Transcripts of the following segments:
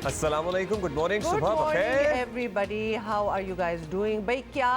अस्सलाम वालेकुम, good morning, good सुबह मॉर्निंग बखैर। Everybody, how are you guys doing? भाई क्या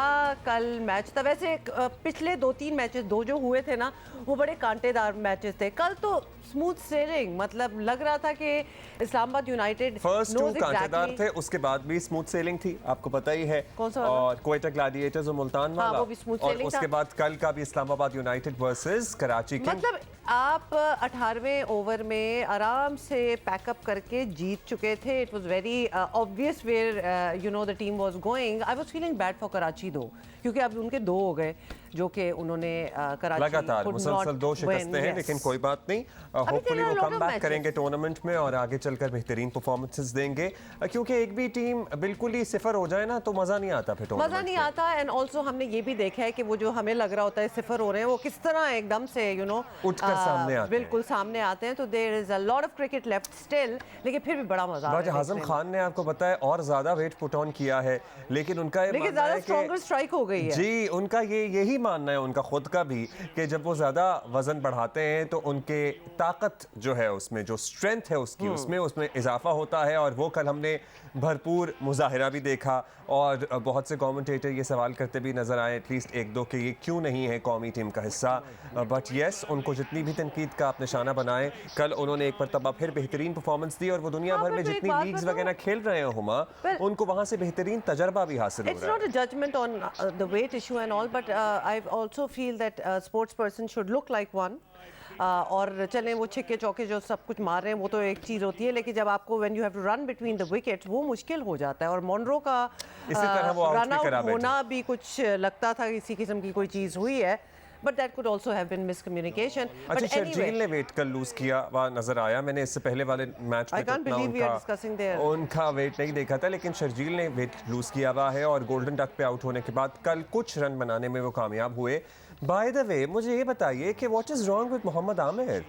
कल मैच था? वैसे पिछले 2-3 मैचेस दो जो हुए थे ना, वो बड़े कांटेदार मैचेस थे। कल तो स्मूथ सेलिंग, मतलब लग रहा था कि Islamabad United first to knows कांटेदार एग्जैक्टली। थे, उसके बाद भी स्मूथ सेलिंग थी, आपको पता ही है। कौन सा वाला? और क्वेटा ग्लैडिएटर्स और मुल्तान हाँ, वाला, वो भी स्मूथ और सेलिंग उसके था। बाद कल का भी Islamabad United versus Karachi king. मतलब आप 18वें ओवर में आराम से पैकअप करके जीत चुके थे। It was very obvious where you know the team was going. I was feeling bad for Karachi though, क्योंकि अब उनके दो हो गए जो कि उन्होंने कराची लगातार could मुसलसल not दो win, शिकस्तें हैं, yes. लेकिन कोई बात नहीं। होपफुली there are वो a lot come of back matches. करेंगे टूर्नामेंट में और आगे चलकर बेहतरीन परफॉर्मेंसेस देंगे, क्योंकि एक भी टीम बिल्कुल ही सिफर हो जाए ना तो मजा नहीं आता फिर मजा टूर्नामेंट नहीं में। आता। एंड ऑल्सो हमने ये भी देखा है कि वो जो हमें लग रहा होता है सिफर हो रहे हैं, वो किस तरह एकदम से यू नो उठकर सामने आते हैं। बिल्कुल सामने आते हैं। तो there is a lot of cricket left still, लेकिन फिर भी बड़ा मजा आता राजा है हाजम देखने में। खान ने आपको पता है और ज्यादा वेट पुट ऑन किया है, लेकिन उनका ये लेकिन मानना ज्यादा है स्ट्रॉन्गर स्ट्राइक हो गई है। जी, उनका यही मानना है उनका खुद का भी, कि जब वो ज़्यादा वज़न बढ़ाते हैं तो उनके ताकत जो है उसमें, जो स्ट्रेंथ है उसकी, उसमें इजाफा होता है। और वो कल हमने भरपूर मुजाहिरा भी देखा, और बहुत से कमेंटेटर ये सवाल करते भी नज़र आए एटलीस्ट एक दो कि ये क्यों नहीं है कौमी टीम का हिस्सा। बट येस, उनको जितनी भी तनकीद का आप निशाना बनाएं, कल उन्होंने एक मरतबा फिर बेहतरीन परफॉर्मेंस दी, और वो दुनिया भर में but एक जितनी बात लीग्स बताऊं? वगैरह खेल रहे हैं हुमा, उनको वहाँ से बेहतरीन तजर्बा भी हासिल हो It's रहा not है। a judgment on the weight issue and all, but I also feel that a sports person should look like one. और चलें वो छिक्के चौके जो सब कुछ मार रहे हैं वो तो एक चीज़ होती है, लेकिन जब आपको when you have to run between the wickets वो मुश्किल हो जाता है। और मोनरो का इसी तरह वो आउट रन भी आउट करा बैठे। होना भी कुछ लगता था इसी किस्म की कोई चीज़ हुई है, but that could also have been miscommunication. अच्छा, शर्जील ने वेट कर लूज किया हुआ नजर आया, मैंने इससे पहले वाले मैच में I can't believe we are discussing there. उनका वेट नहीं देखा था, लेकिन शर्जील ने वेट लूज किया हुआ है, और गोल्डन डक पे आउट होने के बाद कल कुछ रन बनाने में वो कामयाब हुए। बाय द वे, मुझे ये बताइए कि what is wrong with Mohammad Amir?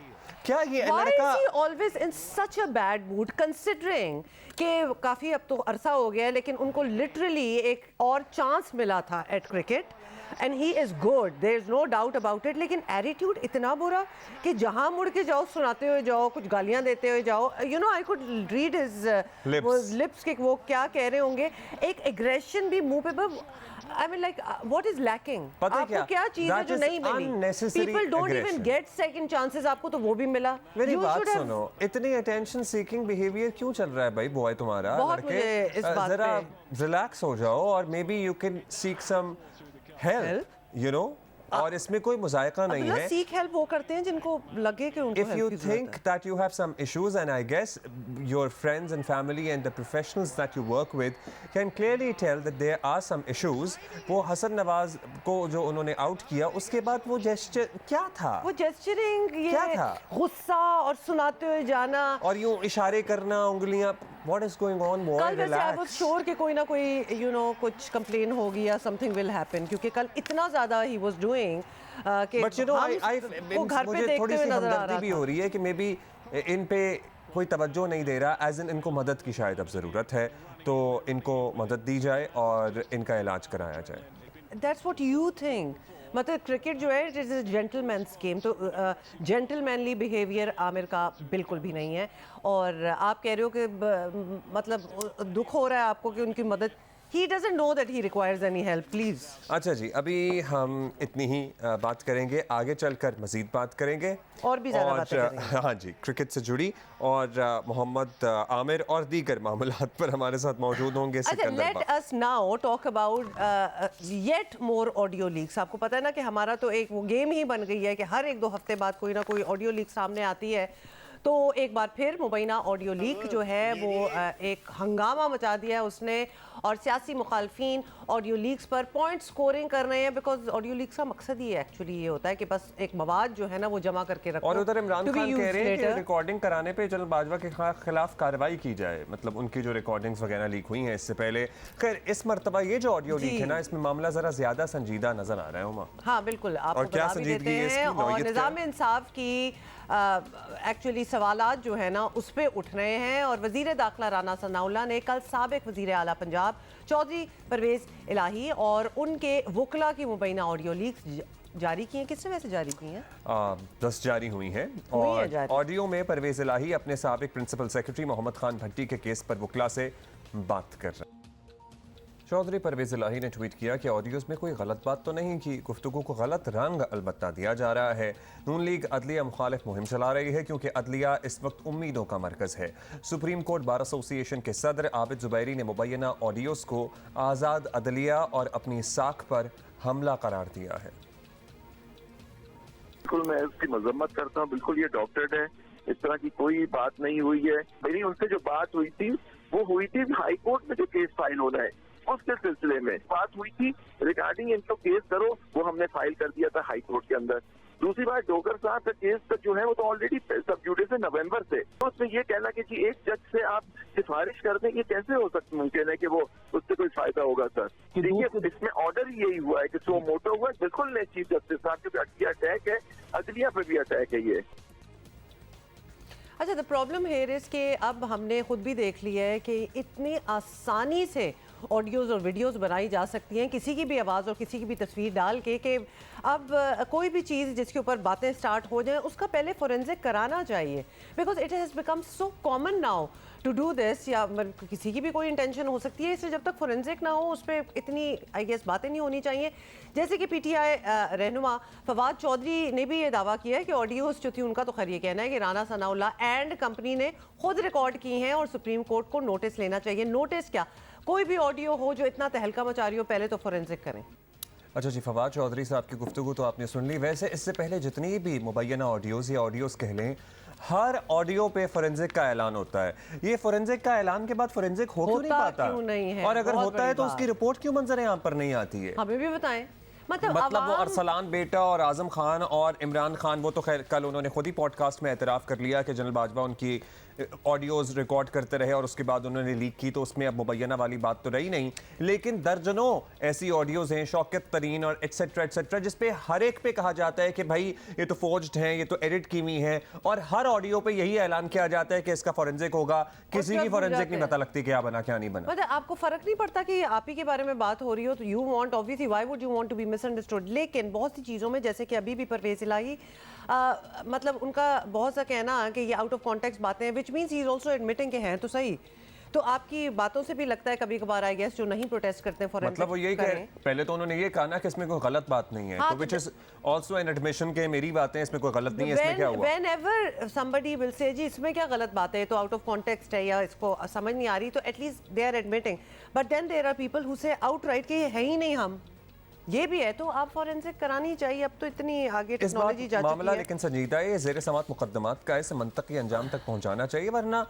क्या ये Why लड़का is he always in such a bad mood, considering कि काफ़ी अब तो अरसा हो गया है, लेकिन उनको लिटरली एक और चांस मिला था at cricket and he is good, there is no doubt about it. लेकिन एटीट्यूड इतना बुरा कि जहाँ मुड़ के जाओ सुनाते हुए जाओ, कुछ गालियाँ देते हुए जाओ। You know, I could read his lips कि वो क्या कह रहे होंगे। एक एग्रेशन भी मुंह पे, I mean like what is lacking? पता है आपको क्या चीज़ है That जो is नहीं मिली? unnecessary people don't even aggression. Get second chances, आपको तो वो भी मिला। मेरी You बात should have- सुनो, इतनी अटेंशन सीकिंग बिहेवियर क्यों चल रहा है भाई बॉय तुम्हारा? बहुत लड़के, मुझे इस बात जरा पे- रिलैक्स हो जाओ, और maybe you can seek some help, you know. और इसमें कोई मुजायका नहीं अब्दुल्ला, है। सीख हेल्प वो करते हैं जिनको लगे कि उनको If help you की ज़रूरत think है। that you have some issues, and I guess your friends and family and the professionals that you work with can clearly tell that there are some issues, वो हसन नवाज को जो उन्होंने out किया उसके बाद वो जेस्चर क्या था? वो जेस्चरिंग, क्या ये था? गुस्सा और सुनाते हुए जाना। और यूं इशारे करना, उंगलियां, what is going on boy? कल वैसे आई वाज Relax. श्योर कि कोई ना कोई यू नो कुछ कंप्लेन होगी या समथिंग विल हैपन, क्योंकि कल इतना ज्यादा ही वाज डूइंग कि But you know, वो घर पे मुझे देखते थोड़ी हुए सी नजर आ हमदर्दी रहा भी था। हो रही है कि मे बी इन पे कोई तवज्जो नहीं दे रहा, एज इन इनको मदद की शायद अब ज़रूरत है, तो इनको मदद दी जाए और इनका इलाज कराया जाए। That's what you think? मतलब क्रिकेट जो है it is a gentleman's game, तो जेंटलमैनली बिहेवियर आमिर का बिल्कुल भी नहीं है। और आप कह रहे हो कि मतलब दुख हो रहा है आपको कि उनकी मदद, he doesn't know that he requires any help, please. अच्छा जी, अभी हम इतनी ही बात करेंगे, आगे चलकर मजीद बात करेंगे और भी ज़्यादा बातें करेंगे। हाँ जी, क्रिकेट से जुड़ी, और मोहम्मद आमिर और दीगर मामलात पर हमारे साथ मौजूद होंगे अच्छा, सिकंदर लेट बा। Us now talk about yet more audio leaks. आपको पता है ना कि हमारा तो एक वो गेम ही बन गई है कि हर एक दो हफ्ते बाद कोई ना कोई ऑडियो लीक सामने आती है। तो एक बार फिर मुबैना ऑडियो लीक जो है वो एक हंगामा मचा दिया है उसने, और सियासी मुखालफिन ऑडियो लीक्स पर पॉइंट स्कोरिंग कर रहे हैं, बिकॉज ऑडियो लीक्स का मकसद ही एक्चुअली ये होता है कि बस एक मवाद जो है ना वो जमा करके रखो। और उधर इमरान to be खान कह used रहे हैं कि later. रिकॉर्डिंग कराने पे जनरल बाजवा के खिलाफ कार्रवाई की जाए, मतलब उनकी जो रिकॉर्डिंग्स वगैरह लीक हुई हैं इससे पहले। खैर, इस मरतबा ये जो ऑडियो लीक है ना, इसमें मामला जरा ज्यादा संजीदा नजर आ रहा है उमा। हाँ बिल्कुल, आपको और क्या बता भी संजीदगी देते है इसकी, हैं। और नौयत क्या? निज़ाम इंसाफ की एक्चुअली सवालात जो है ना उस पे उठ रहे हैं। और वज़ीर दाखिला राना सनाउल्लाह ने कल साबिक वज़ीर आला पंजाब चौधरी परवेज़ इलाही और उनके वकला की मुबैना ऑडियो लीक जारी की हैं? किसने वैसे जारी की हैं? 10 जारी हुई हैं हुई है और जारी। ऑडियो में परवेज इलाही अपने साबिक प्रिंसिपल सेक्रेटरी मोहम्मद खान भट्टी के केस पर वकला से बात कर रहे हैं। चौधरी परवेज इलाही ने ट्वीट किया कि ऑडियोज में कोई गलत बात तो नहीं की, गुफ्तगू को गलत रंग अलबत्ता दिया जा रहा है। नून लीग अदलिया मुखालिफ मुहिम चला रही है क्योंकि अदलिया इस वक्त उम्मीदों का मरकज है। सुप्रीम कोर्ट बार एसोसिएशन के सदर आबिद जुबैरी ने मुबैना ऑडियोज को आज़ाद अदलिया और अपनी साख पर हमला करार दिया है। बिल्कुल मैं इसकी मजम्मत करता हूँ, बिल्कुल ये डॉक्टर्ड है, इस तरह की कोई बात नहीं हुई है। मेरी उनसे जो बात हुई थी वो हुई थी हाई कोर्ट में जो केस फाइल होना है उसके सिलसिले में बात हुई थी रिगार्डिंग इनको केस करो, वो हमने फाइल कर दिया था हाई कोर्ट के अंदर। दूसरी बात, डोगर साहब का केस तक जो है वो तो ऑलरेडी सब जुडिस है नवंबर से, तो उसमें ये कहना कि जी एक जज से आप सिफारिश कर दें, ये कैसे हो सकता मुमकिन है कि वो उससे कोई फायदा होगा सर? देखिए इसमें ऑर्डर ही यही हुआ है कि सो मोटो हुआ, बिल्कुल नहीं चीफ जस्टिस साहब के अटैक है, अदलिया पे भी अटैक है ये। अच्छा, द प्रॉब्लम हेयर इज कि अब हमने खुद भी देख लिया है कि इतनी आसानी से ऑडियोज़ और वीडियोस बनाई जा सकती हैं किसी की भी आवाज़ और किसी की भी तस्वीर डाल के कि अब कोई भी चीज़ जिसके ऊपर बातें स्टार्ट हो जाएं उसका पहले फोरेंसिक कराना चाहिए, because it has become so common now to do this. या किसी की भी कोई इंटेंशन हो सकती है, इसलिए जब तक फोरेंसिक ना हो उस पर इतनी आई गेस बातें नहीं होनी चाहिए। जैसे कि पीटीआई रहनुमा फवाद चौधरी ने भी ये दावा किया है कि ऑडियोज़ जो थी उनका तो खैर ये कहना है कि राना सनाउल्लाह एंड कंपनी ने खुद रिकॉर्ड की हैं और सुप्रीम कोर्ट को नोटिस लेना चाहिए। नोटिस क्या, कोई भी ऑडियो हो जो इतना तहलका मचा रही हो पहले तो फोरेंसिक करें। अच्छा जी, फवाद चौधरी साहब की गुफ्तगू तो आपने सुन ली। वैसे इससे पहले जितनी भी मुबैना ऑडियोज़ या ऑडियोज़ कह लें, हर ऑडियो पे फोरेंसिक का ऐलान होता है। ये फोरेंसिक का ऐलान के बाद फोरेंसिक हो क्यों नहीं पाता? क्यों नहीं है? और अगर बहुत होता है तो बड़ी उसकी रिपोर्ट क्यों मंजर आम पर नहीं आती है? हमें भी बताएं। मतलब वो अरसलान बेटा और आजम खान और इमरान खान, वो तो खैर कल उन्होंने खुद ही पॉडकास्ट में एतराफ़ कर लिया कि जनरल बाजवा उनकी ऑडियोज़ रिकॉर्ड करते रहे और उसके बाद उन्होंने लीक की, तो उसमें अब मुबैना वाली बात तो रही नहीं। लेकिन दर्जनों ऐसी ऑडियोज़ हैं, शौकत तरीन और एट्सेट्रा जिस पे हर एक पे कहा जाता है कि भाई ये तो फोर्ज्ड हैं, ये तो एडिट की हुई हैं, और हर ऑडियो पे यही ऐलान किया जाता है कि इसका फोरेंसिक होगा। किसी की फोरेंसिक नहीं पता लगती क्या बना क्या नहीं बना। मतलब आपको फर्क नहीं पड़ता कि आप ही के बारे में बात हो रही हो तो you want obviously why would you want to be misunderstood. लेकिन बहुत सी चीज़ों में जैसे कि अभी भी परवेज इलाही मतलब उनका बहुत सा कहना कि ये आउट ऑफ कॉन्टेक्स्ट बातें हैं, which means he is also admitting के हैं तो सही। तो आपकी बातों से भी लगता है कभी कभार आई गेस जो नहीं प्रोटेस्ट करते हैं फोरेंसिक मतलब वो यही कह, पहले तो उन्होंने ये कहा ना कि इसमें कोई गलत बात नहीं है, हाँ, तो which is also an admission के मेरी बातें इसमें कोई गलत नहीं है। इसमें क्या हुआ? Whenever somebody will say जी इसमें क्या गलत बात है, तो आउट ऑफ कॉन्टेक्स्ट है या इसको समझ नहीं आ रही, तो at least they are admitting. But then there are people who say outright कि ये है ही नहीं, हम ये भी है, तो आप फोरेंसिक करानी चाहिए। अब तो इतनी आगे टेक्नोलॉजी जा चुकी मामला है। लेकिन संजीदा है, ज़ेर समात मुकदमात का इसे मंतकी अंजाम तक पहुंचाना चाहिए, वरना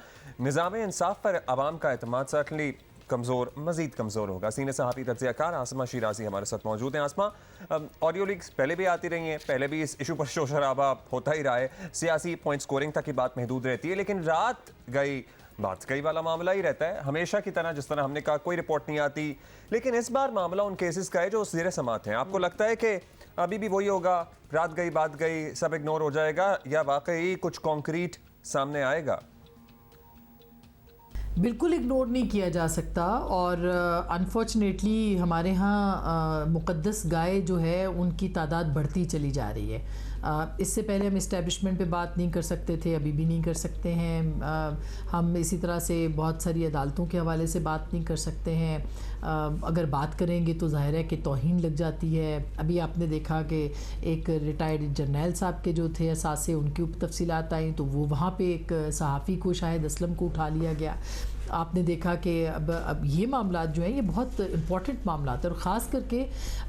निज़ाम इंसाफ पर आवाम का एतमाद सर्टनली कमज़ोर, मज़ीद कमज़ोर होगा। सीनियर सहाफ़ी तज्ज़ियाकार आसमा शिराज़ी हमारे साथ मौजूद हैं। आसमा, ऑडियो लीक्स पहले भी आती रही हैं, पहले भी इस इशू पर शोर शराबा होता ही रहा है, सियासी पॉइंट स्कोरिंग तक की बात महदूद रहती है, लेकिन रात गई बात कई वाला मामला ही रहता है हमेशा की तरह। जिस तरह हमने कहा कोई रिपोर्ट नहीं आती, लेकिन इस बार मामला उन केसेस का है जो ज़ेर समात हैं। आपको लगता है कि अभी भी वही होगा, रात गई बात गई, सब इग्नोर हो जाएगा, या वाकई कुछ कॉन्क्रीट सामने आएगा? बिल्कुल इग्नोर नहीं किया जा सकता, और अनफॉर्चुनेटली हमारे यहाँ मुक़द्दस गाय जो है उनकी तादाद बढ़ती चली जा रही है। इससे पहले हम इस्टेब्लिशमेंट पे बात नहीं कर सकते थे, अभी भी नहीं कर सकते हैं। हम इसी तरह से बहुत सारी अदालतों के हवाले से बात नहीं कर सकते हैं। अगर बात करेंगे तो ज़ाहिर है कि तौहीन लग जाती है। अभी आपने देखा कि एक रिटायर्ड जर्नैल साहब के जो थे असासे, उनकी ऊपर तफसीलात आई तो वो वहाँ पे एक सहाफ़ी को, शाहिद असलम को उठा लिया गया। आपने देखा कि अब ये मामला जो है ये बहुत इम्पॉर्टेंट मामला है, और ख़ास करके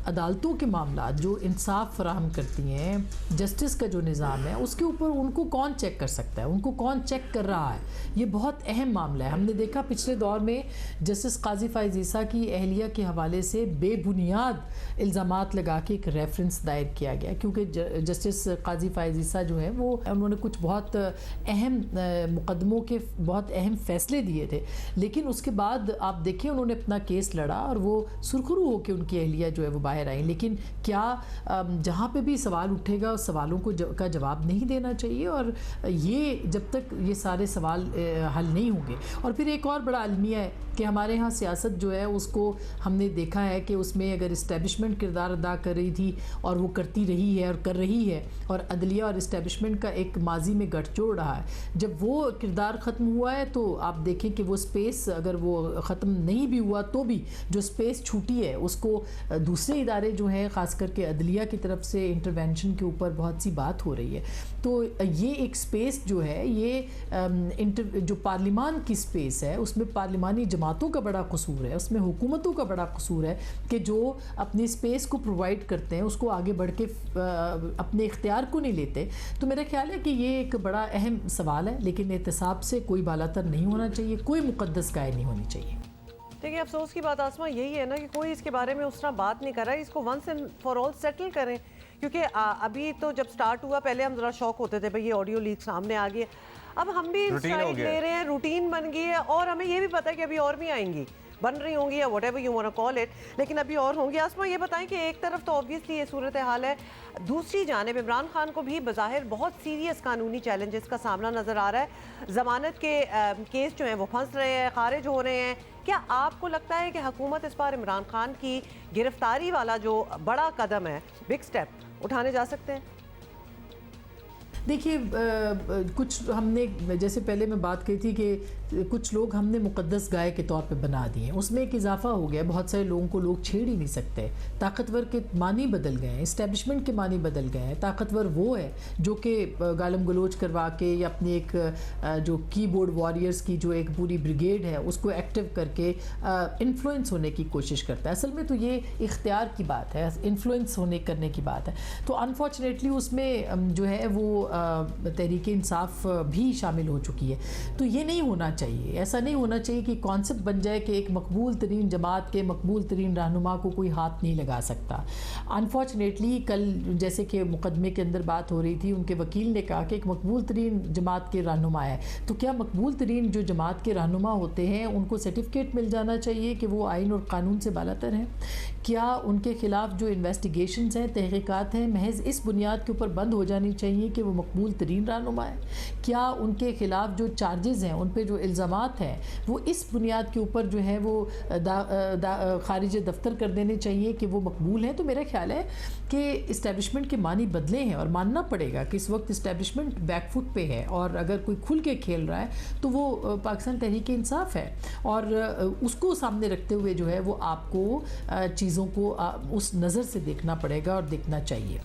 अदालतों के मामला जो इंसाफ फराहम करती हैं, जस्टिस का जो निज़ाम है उसके ऊपर उनको कौन चेक कर सकता है, उनको कौन चेक कर रहा है, ये बहुत अहम मामला है। हमने देखा पिछले दौर में जस्टिस काजी फ़ाइज़ ईसा की अहलिया के हवाले से बेबुनियाद इल्ज़ामात लगा के एक रेफरेंस दायर किया गया, क्योंकि जस्टिस काजी फ़ाइज़ ईसा जो है वो उन्होंने कुछ बहुत अहम मुकदमों के बहुत अहम फ़ैसले दिए थे, लेकिन उसके बाद आप देखिए उन्होंने अपना केस लड़ा और वो सुरखरू होकर उनकी अहलिया जो है वो बाहर आई। लेकिन क्या जहाँ पे भी सवाल उठेगा उस सवालों का जवाब नहीं देना चाहिए, और ये जब तक ये सारे सवाल हल नहीं होंगे। और फिर एक और बड़ा अलमिया है कि हमारे यहाँ सियासत जो है उसको हमने देखा है कि उसमें अगर इस्टेब्लिशमेंट किरदार अदा कर रही थी और वो करती रही है और कर रही है, और अदलिया और इस्टेब्लिशमेंट का एक माजी में गठजोड़ रहा है, जब वो किरदार ख़त्म हुआ है तो आप देखें कि वो स्पेस अगर वो ख़त्म नहीं भी हुआ तो भी जो स्पेस छूटी है उसको दूसरे इदारे जो हैं ख़ास करके अदलिया की तरफ से इंटरवेंशन के ऊपर बहुत सी बात हो रही है। तो ये एक स्पेस जो है ये जो पार्लिमान की स्पेस है उसमें पार्लिमानी जमातों का बड़ा कसूर है, उसमें हुकूमतों का बड़ा कसूर है कि जो अपनी स्पेस को प्रोवाइड करते हैं उसको आगे बढ़ के अपने इख्तियार को नहीं लेते। तो मेरा ख्याल है कि ये एक बड़ा अहम सवाल है, लेकिन एहतसाब से कोई बालातर नहीं होना चाहिए, कोई मुकद्दस गाय नहीं होनी चाहिए। देखिए अफसोस की बात आसमा यही है ना कि कोई इसके बारे में उस तरह बात नहीं कर रहा है। इसको once and for all settle करें, क्योंकि अभी तो जब स्टार्ट हुआ पहले हम ज़रा शौक होते थे भाई ये ऑडियो लीक सामने आ गई है, अब हम भी साइड ले रहे हैं, रूटीन बन गई है, और हमें ये भी पता है कि अभी और भी आएंगी, बन रही होंगी या whatever you want to call it, लेकिन अभी और होंगी। आसमा ये बताएं कि एक तरफ तो ऑब्वियसली ये सूरत हाल है, दूसरी जानिब इमरान खान को भी बज़ाहिर बहुत सीरियस कानूनी चैलेंजेस का सामना नज़र आ रहा है। ज़मानत के केस जो हैं वो फंस रहे हैं, खारिज हो रहे हैं। क्या आपको लगता है कि हुकूमत इस बार इमरान खान की गिरफ्तारी वाला जो बड़ा कदम है, बिग स्टेप उठाने जा सकते हैं? देखिए कुछ हमने जैसे पहले मैं बात कही थी कि कुछ लोग हमने मुकद्दस गाय के तौर पे बना दिए, उसमें एक इजाफा हो गया। बहुत सारे लोगों को लोग छेड़ ही नहीं सकते। ताकतवर के मानी बदल गए हैं, इस्टेब्लिशमेंट के मानी बदल गए हैं। ताकतवर वो है जो कि गालम गलोच करवा के या अपनी एक जो कीबोर्ड वॉरियर्स की जो एक पूरी ब्रिगेड है उसको एक्टिव करके इन्फ्लुएंस होने की कोशिश करता है। असल में तो ये इख्तियार की बात है, इन्फ्लुएंस होने करने की बात है। तो अनफॉर्चुनेटली उसमें जो है वो तहरीक इंसाफ भी शामिल हो चुकी है। तो ये नहीं होना चाहिए, ऐसा नहीं होना चाहिए कि कॉन्सेप्ट बन जाए कि एक मकबूल तरीन जमात के मकबूल तरीन रहनुमा को कोई हाथ नहीं लगा सकता। अनफॉर्चुनेटली कल जैसे कि मुकदमे के अंदर बात हो रही थी, उनके वकील ने कहा कि एक मकबूल तरीन जमात के रहनुमा है, तो क्या मकबूल तरीन जो जमात के रहनुमा होते हैं उनको सर्टिफिकेट मिल जाना चाहिए कि वो आइन और कानून से बालातर हैं? क्या उनके ख़िलाफ़ जो इन्वेस्टिगेशंस हैं, तहक़ीक़ात हैं, महज इस बुनियाद के ऊपर बंद हो जानी चाहिए कि वो मकबूल तरीन रहनुमा है? क्या उनके ख़िलाफ़ जो चार्जेज़ हैं, उन पर जो इल्ज़ामात हैं, वो इस बुनियाद के ऊपर जो है वो खारिज दफ्तर कर देने चाहिए कि वो मकबूल हैं? तो मेरा ख्याल है कि इस्टेब्लिशमेंट के मानी बदले हैं और मानना पड़ेगा कि इस वक्त इस्टेब्लिशमेंट बैकफुट पे है, और अगर कोई खुल के खेल रहा है तो वो पाकिस्तान तहरीक इंसाफ है, और उसको सामने रखते हुए जो है वो आपको चीज़ों को उस नज़र से देखना पड़ेगा और देखना चाहिए।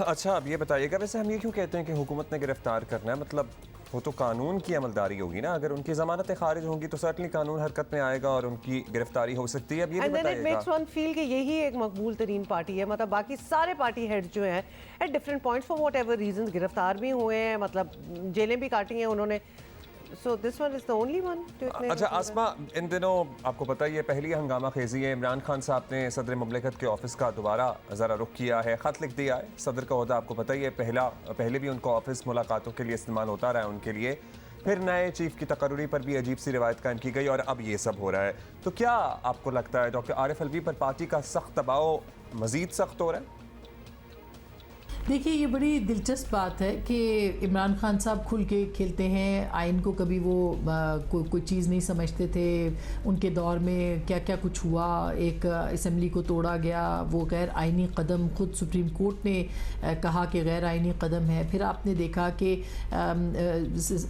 अच्छा, अब ये बताइएगा, वैसे हम ये क्यों कहते हैं कि हुकूमत ने गिरफ्तार करना है? मतलब वो तो कानून की अमलदारी होगी ना। अगर उनकी ज़मानतें खारिज होंगी तो सर्टनली कानून हरकत में आएगा और उनकी गिरफ्तारी हो सकती है। अब ये भी बताइएगा, मेक्स वन फील कि यही एक मकबूल तरीन पार्टी है, मतलब बाकी सारे पार्टी हेड जो हैं at different points for whatever reason गिरफ्तार भी हुए हैं, मतलब जेलें भी काटी हैं उन्होंने। So this one is the only one जो इतने। अच्छा आसमा, इन दिनों आपको पता ही है पहली हंगामा खेजी है, इमरान खान साहब ने सदर मुमलिकत के ऑफिस का दोबारा ज़रा रुख किया है, ख़त लिख दिया है। सदर का ओहदा आपको पता ही है, पहले भी उनको ऑफिस मुलाकातों के लिए इस्तेमाल होता रहा है उनके लिए। फिर नए चीफ की तकर्री पर भी अजीब सी रिवायत कायम की गई और अब ये सब हो रहा है। तो क्या आपको लगता है डॉक्टर आरिफ अलवी पर पार्टी का सख्त दबाव मज़ीद सख्त हो रहा है? देखिए ये बड़ी दिलचस्प बात है कि इमरान खान साहब खुल के खेलते हैं। आइन को कभी वो कोई चीज़ नहीं समझते थे। उनके दौर में क्या क्या कुछ हुआ, एक असम्बली को तोड़ा गया, वो गैर आइनी कदम खुद सुप्रीम कोर्ट ने कहा कि गैर आइनी कदम है। फिर आपने देखा कि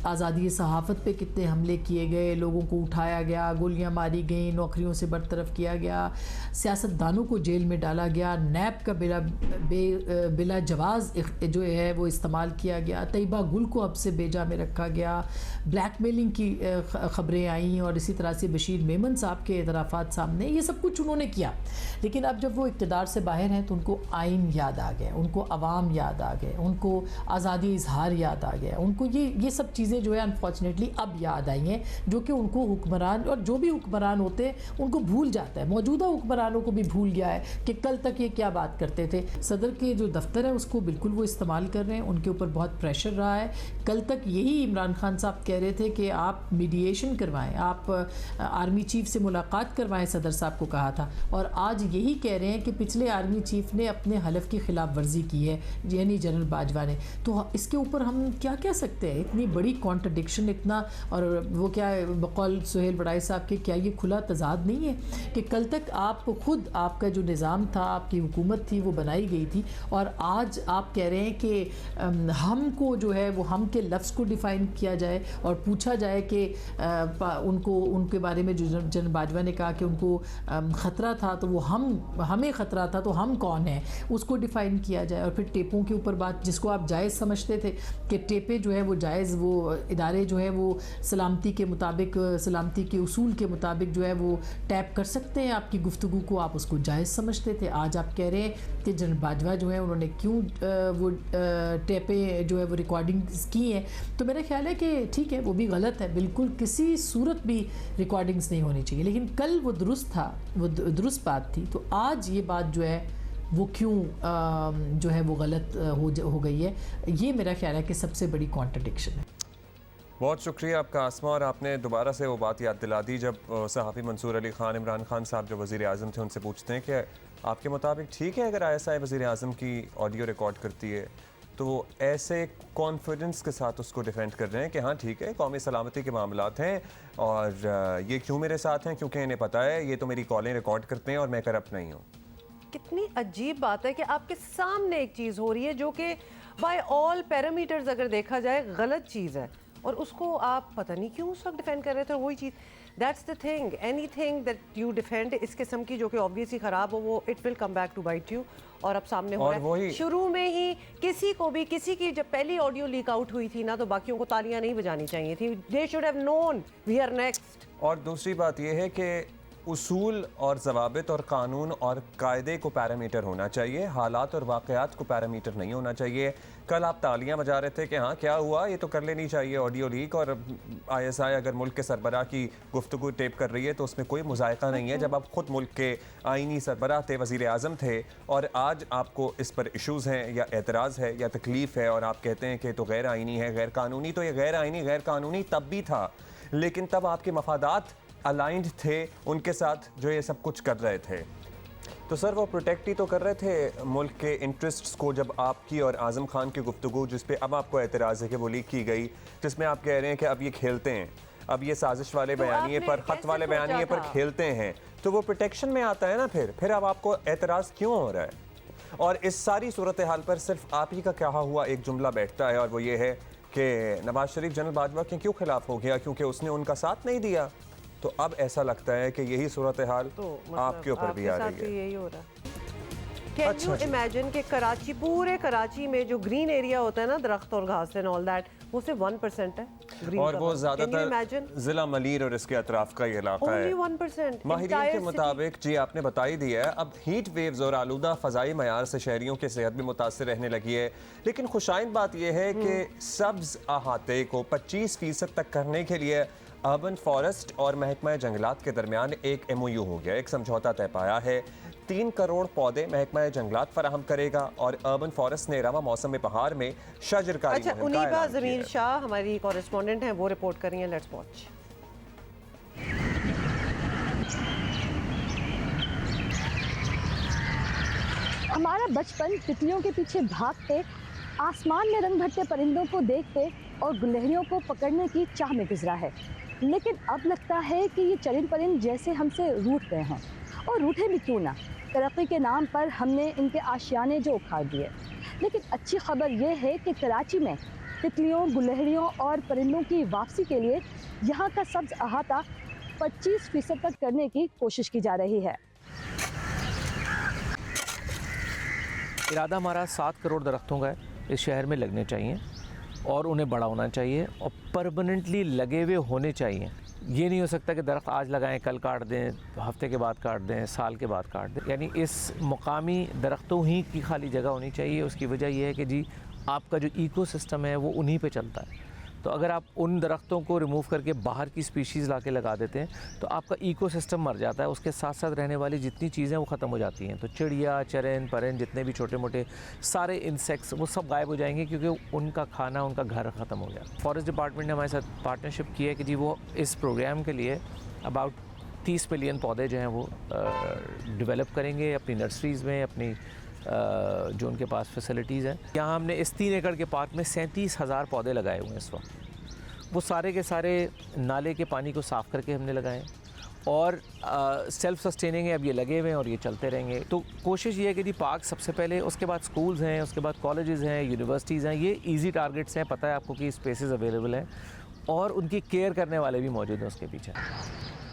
आज़ादी सहाफ़त पे कितने हमले किए गए, लोगों को उठाया गया, गोलियां मारी गई, नौकरियों से बरतरफ किया गया, सियासतदानों को जेल में डाला गया, नैब का बिला जवाब जो है वो इस्तेमाल किया गया, तैयबा गुल को अब से बेजा में रखा गया, ब्लैकमेलिंग की ख़बरें आई और इसी तरह से बशीर मेमन साहब के एतराफ़ात सामने। ये सब कुछ उन्होंने किया, लेकिन अब जब वो इक़्तिदार से बाहर हैं तो उनको आइन याद आ गया, उनको अवाम याद आ गए, उनको आज़ादी इजहार याद आ गया, उनको ये सब चीज़ें जो है अनफॉर्चुनेटली अब याद आई हैं, जो कि उनको हुक्मरान और जो भी हुक्मरान होते हैं उनको भूल जाता है। मौजूदा हुक्मरानों को भी भूल गया है कि कल तक ये क्या बात करते थे। सदर के जो दफ्तर है उसको को बिल्कुल वो इस्तेमाल कर रहे हैं, उनके ऊपर बहुत प्रेशर रहा है। कल तक यही इमरान खान साहब कह रहे थे कि आप मीडिएशन करवाएं, आप आर्मी चीफ से मुलाकात करवाएं, सदर साहब को कहा था, और आज यही कह रहे हैं कि पिछले आर्मी चीफ ने अपने हलफ की खिलाफ वर्जी की है, यानी जनरल बाजवा ने। तो इसके ऊपर हम क्या कह सकते हैं? इतनी बड़ी कॉन्ट्रडिक्शन, इतना, और वो क्या बकौल सुहेल बड़ाई साहब के, क्या ये खुला तजाद नहीं है कि कल तक आप खुद, आपका जो निज़ाम था, आपकी हुकूमत थी, वो बनाई गई थी, और आज आप कह रहे हैं कि हमको जो है वो हम के लफ्ज़ को डिफ़ाइन किया जाए और पूछा जाए कि उनको, उनके बारे में जो जनरल बाजवा ने कहा कि उनको ख़तरा था, तो वो हमें ख़तरा था, तो हम कौन हैं, उसको डिफ़ाइन किया जाए। और फिर टेपों के ऊपर बात, जिसको आप जायज़ समझते थे कि टेपें जो है वो जायज़, वो इदारे जो है वो सलामती के मुताबिक, सलामती के उसूल के मुताबिक जो है वो टैप कर सकते हैं आपकी गुफ्तगू को, आप उसको जायज़ समझते थे। आज आप कह रहे हैं कि जनरल बाजवा जो है उन्होंने क्यों वो टेपें जो है वो रिकॉर्डिंग्स की हैं। तो मेरा ख्याल है कि ठीक है, वो भी गलत है, बिल्कुल किसी सूरत भी रिकॉर्डिंग्स नहीं होनी चाहिए, लेकिन कल वो दुरुस्त था, वो दुरुस्त बात थी। तो आज ये बात जो है वो क्यों जो है वो गलत हो गई है, ये मेरा ख्याल है कि सबसे बड़ी कॉन्ट्रडिक्शन है। बहुत शुक्रिया आपका आसमा, और आपने दोबारा से वो बात याद दिला दी जब सहाफ़ी मंसूर अली ख़ान, इमरान खान साहब जो वज़ीर आज़म थे, उनसे पूछते हैं कि आपके मुताबिक ठीक है अगर ISI वज़ीर आज़म की ऑडियो रिकॉर्ड करती है, तो वो ऐसे कॉन्फिडेंस के साथ उसको डिफेंड कर रहे हैं कि हाँ ठीक है, कौमी सलामती के मामलात हैं, और ये क्यों मेरे साथ हैं, क्योंकि इन्हें पता है ये तो मेरी कॉलें रिकॉर्ड करते हैं और मैं करप्ट नहीं हूँ। कितनी अजीब बात है कि आपके सामने एक चीज़ हो रही है जो कि बाय ऑल पैरामीटर्स अगर देखा जाए गलत चीज़ है, और उसको आप पता नहीं क्यों उस वक्त डिफेंड कर रहे थे। वही चीज़, that's the thing, anything that you defend इस किस्म की जो कि ऑब्वियसली ख़राब हो, वो it will come back to bite you. और अब सामने हो रहा है, शुरू में ही किसी को भी, किसी की जब पहली ऑडियो लीक आउट हुई थी ना, तो बाकियों को तालियां नहीं बजानी चाहिए थी। They should have known we are next. और दूसरी बात यह है कि उसूल और ज़वाबित और कानून और कायदे को पैरामीटर होना चाहिए, हालात और वाक़यात को पैरामीटर नहीं होना चाहिए। कल आप तालियां बजा रहे थे कि हाँ क्या हुआ, ये तो कर लेनी चाहिए ऑडियो लीक, और ISI अगर मुल्क के सरबराह की गुफ्तगू टेप कर रही है तो उसमें कोई मुज़ायक़ा नहीं है, जब आप ख़ुद मुल्क के आइनी सरबराह थे, वज़ीर आज़म थे, और आज आपको इस पर इशूज़ हैं या एतराज़ है या तकलीफ़ है, और आप कहते हैं कि तो गैर आइनी है, गैर कानूनी। तो ये गैर आइनी गैर कानूनी तब भी था, लेकिन तब आपके मफादात अलाइंड थे उनके साथ जो ये सब कुछ कर रहे थे। तो सर वो प्रोटेक्ट ही तो कर रहे थे मुल्क के इंटरेस्ट्स को। जब आपकी और आज़म खान की गुफ्तगू, जिस पे अब आपको एतराज़ है कि वो लीक की गई, जिसमें आप कह रहे हैं कि अब ये खेलते हैं, अब ये साजिश वाले बयानिए पर, ख़त वाले बयानिए पर खेलते हैं, तो वो प्रोटेक्शन में आता है ना। फिर अब आपको एतराज़ क्यों हो रहा है? और इस सारी सूरत हाल पर सिर्फ आप ही का क्या हुआ एक जुमला बैठता है, और वो ये है कि नवाज शरीफ जनरल बाजवा के क्यों खिलाफ हो गया, क्योंकि उसने उनका साथ नहीं दिया। तो अब ऐसा लगता है कि यही सूरत हाल तो आपके ऊपर भी आ रही है। यही हो रहा है। कैन यू इमेजिन कि कराची, पूरे कराची में जो ग्रीन एरिया होता है ना, दरख्त और घास एंड ऑल दैट, वो सिर्फ 1% है, और वो ज़्यादातर ज़िला मलीर और इसके अतराफ का ये इलाका है। 1%। माहिरीन के मुताबिक, जी आपने बता ही दिया है, अब हीट वेव्स और आलूदा फ़ज़ाई मयार से शहरियों की सेहत भी मुतासर रहने लगी है। लेकिन खुशाइंद बात यह है कि सब्ज़ अहाते को 25% तक करने के लिए अर्बन फॉरेस्ट और महकमा जंगलात के दरमियान एक MOU हो गया, एक समझौता तय पाया है। 3 करोड़ पौधे महकमा जंगलात फराहम करेगा, और अर्बन फॉरेस्ट ने रवा मौसम बहार में शजरकारी अच्छा, उनीबा ज़मीर शाह हमारी कॉरेस्पॉन्डेंट हैं, वो रिपोर्ट कर रही हैं। Let's watch. हमारा बचपन तितलियों के पीछे भागते, आसमान में रंग भरते परिंदों को देखते और गुलहरियों को पकड़ने की चाह में गुजरा है। लेकिन अब लगता है कि ये चरिंद परिंद जैसे हमसे रूठ गए हैं, और रूठे भी क्यों ना, तरक्की के नाम पर हमने इनके आशियाने जो उखाड़ दिए। लेकिन अच्छी खबर ये है कि कराची में तितलियों, गुलहरियों और परिंदों की वापसी के लिए यहाँ का सब्ज़ अहाता 25% तक करने की कोशिश की जा रही है। इरादा हमारा 7 करोड़ दरख्तों का इस शहर में लगने चाहिए, और उन्हें बड़ा होना चाहिए और परमानेंटली लगे हुए होने चाहिए। ये नहीं हो सकता कि दरख्त आज लगाएं, कल काट दें, हफ्ते के बाद काट दें, साल के बाद काट दें। यानी इस मुकामी दरख्तों ही की खाली जगह होनी चाहिए। उसकी वजह यह है कि जी आपका जो इकोसिस्टम है वो उन्हीं पे चलता है। तो अगर आप उन दरख्तों को रिमूव करके बाहर की स्पीशीज़ ला के लगा देते हैं तो आपका इकोसिस्टम मर जाता है, उसके साथ साथ रहने वाली जितनी चीज़ें वो ख़त्म हो जाती हैं। तो चिड़िया, चरन, परन, जितने भी छोटे मोटे सारे इंसेक्ट्स वो सब गायब हो जाएंगे क्योंकि उनका खाना, उनका घर ख़त्म हो गया। फॉरेस्ट डिपार्टमेंट ने हमारे साथ पार्टनरशिप की है कि जी वो इस प्रोग्राम के लिए अबाउट 30 मिलियन पौधे जो हैं वो डेवलप करेंगे अपनी नर्सरीज़ में, अपनी जो उनके पास फैसिलिटीज़ हैं। यहाँ हमने इस 3 एकड़ के पार्क में 37,000 पौधे लगाए हुए हैं इस वक्त। वो सारे के सारे नाले के पानी को साफ़ करके हमने लगाए और सेल्फ सस्टेनिंग है, अब ये लगे हुए हैं और ये चलते रहेंगे। तो कोशिश ये है कि जी पार्क सबसे पहले, उसके बाद स्कूल्स हैं, उसके बाद कॉलेजेस हैं, यूनिवर्सिटीज़ हैं। ये ईजी टारगेट्स हैं, पता है आपको कि स्पेसेस अवेलेबल हैं और उनकी केयर करने वाले भी मौजूद हैं उसके पीछे।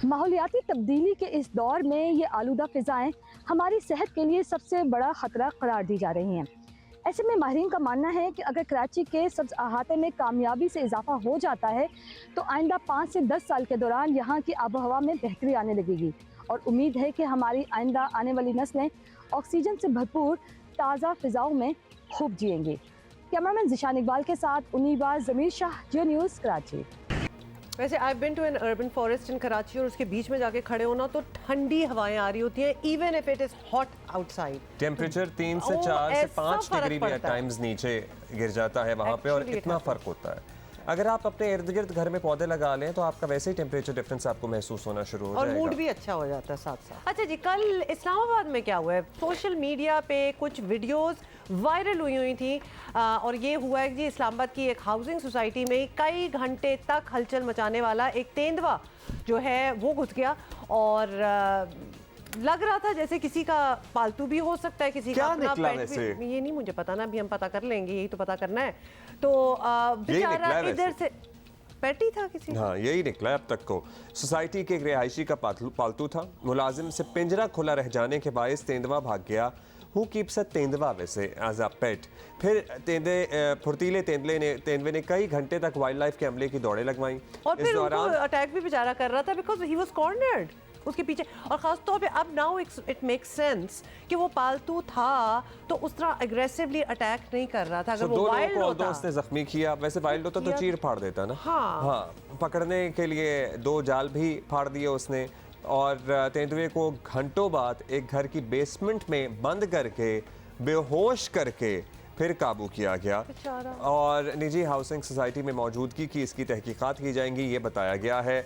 माहौलियाती तब्दीली के इस दौर में ये आलूदा फ़िज़ाएँ हमारी सेहत के लिए सबसे बड़ा ख़तरा करार दी जा रही हैं। ऐसे में माहिरीन का मानना है कि अगर कराची के सब्ज़ अहाते में कामयाबी से इजाफा हो जाता है तो आइंदा 5 से 10 साल के दौरान यहाँ की आबो हवा में बेहतरी आने लगेगी और उम्मीद है कि हमारी आइंदा आने वाली नस्लें ऑक्सीजन से भरपूर ताज़ा फ़िज़ाओं में खूब जिएंगी। कैमरामैन ज़िशान इकबाल के साथ उन्नीबाज ज़मीर शाह, जियो न्यूज़, कराची। वैसे I been to an urban forest in Karachi और उसके बीच में जाके खड़े होना तो ठंडी हवाएं आ रही होती हैं, even if it is hot outside. Temperature 3 से 4 से 5 डिग्री भी एट टाइम्स नीचे गिर जाता है वहाँ पे, और कितना फ़र्क होता है। अगर आप अपने इर्द गिर्द घर में पौधे लगा लें तो आपका वैसे ही टेम्परेचर डिफरेंस आपको महसूस होना शुरू हो और जाएगा मूड भी अच्छा हो जाता है साथ साथ। अच्छा जी, कल इस्लामाबाद में क्या हुआ है? सोशल मीडिया पे कुछ वीडियोस वायरल हुई थी और ये हुआ है कि जी इस्लामाबाद की एक हाउसिंग सोसाइटी में कई घंटे तक हलचल मचाने वाला एक तेंदुआ जो है वो घुस गया और लग रहा था जैसे किसी का पालतू भी हो सकता है, किसी का अपना पेट भी। ये नहीं मुझे पता ना, अभी हम पता कर लेंगे, यही तो पता करना है। तो बेचारा इधर से पेटी था किसी। हाँ, यही निकला अब तक को। सोसाइटी के एक रिहायशी का पालतू था। मुलाजिम से पिंजरा खुला रह जाने के बायस तेंदुआ भाग गया। हु कीप्स अ तेंदुआ वैसे एज अ पेट। फिर फुर्तीले तेंदुए ने कई घंटे तक वाइल्ड लाइफ के अमले की दौड़े लगवाई और फिर उनको अटैक भी बेचारा कर रहा था बिकॉज ही वाज कॉर्नर्ड उसके पीछे। और खास तौर पे अब नाउ इट मेक्स सेंस कि वो पालतू था तो उस तरह एग्रेसिवली अटैक नहीं कर रहा था। अगर वो वाइल्ड होता, उसने जख्मी किया, वैसे वाइल्ड होता तो चीर फाड़ देता ना। हाँ, पकड़ने के लिए 2 जाल भी फाड़ दिए उसने और तेंदुए को घंटों बाद एक घर की बेसमेंट में बंद करके बेहोश करके फिर काबू किया गया और निजी हाउसिंग सोसाइटी में मौजूदगी की इसकी तहकीकात की जाएंगी, ये बताया गया है।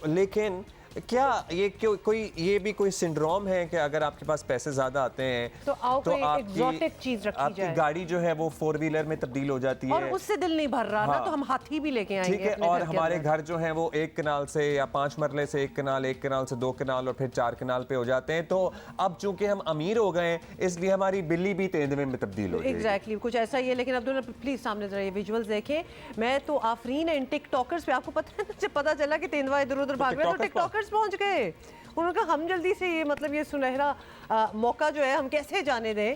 लेकिन क्या ये कोई भी कोई सिंड्रोम है कि अगर आपके पास पैसे ज्यादा आते हैं तो एग्जॉटिक चीज रखी आपकी जाए, गाड़ी जो है वो 4 व्हीलर में तब्दील हो जाती है और उससे दिल नहीं भर रहा ना, तो हम हाथी भी लेके आएंगे। ठीक है, और हमारे घर जो है वो 1 कनाल से या 5 मरले से 1 कनाल से 2 कनाल और फिर 4 कनाल पे हो जाते हैं। तो अब चूंकि हम अमीर हो गए इसलिए हमारी बिल्ली भी तेंदुए में तब्दील हो गई। एग्जैक्टली कुछ ऐसा ही है। लेकिन अब्दुल्ला प्लीज सामने जरा ये विजुअल्स देखें। मैं तो आफरीन इन टिकटॉकर्स पे, आपको पता है मुझे पता चला कि तेंदुआ इधर उधर भाग रहा है तो टिकटॉकर्स पहुंच गए। उन्होंने कहा हम जल्दी से ये मतलब ये सुनहरा मौका जो है हम कैसे जाने दें,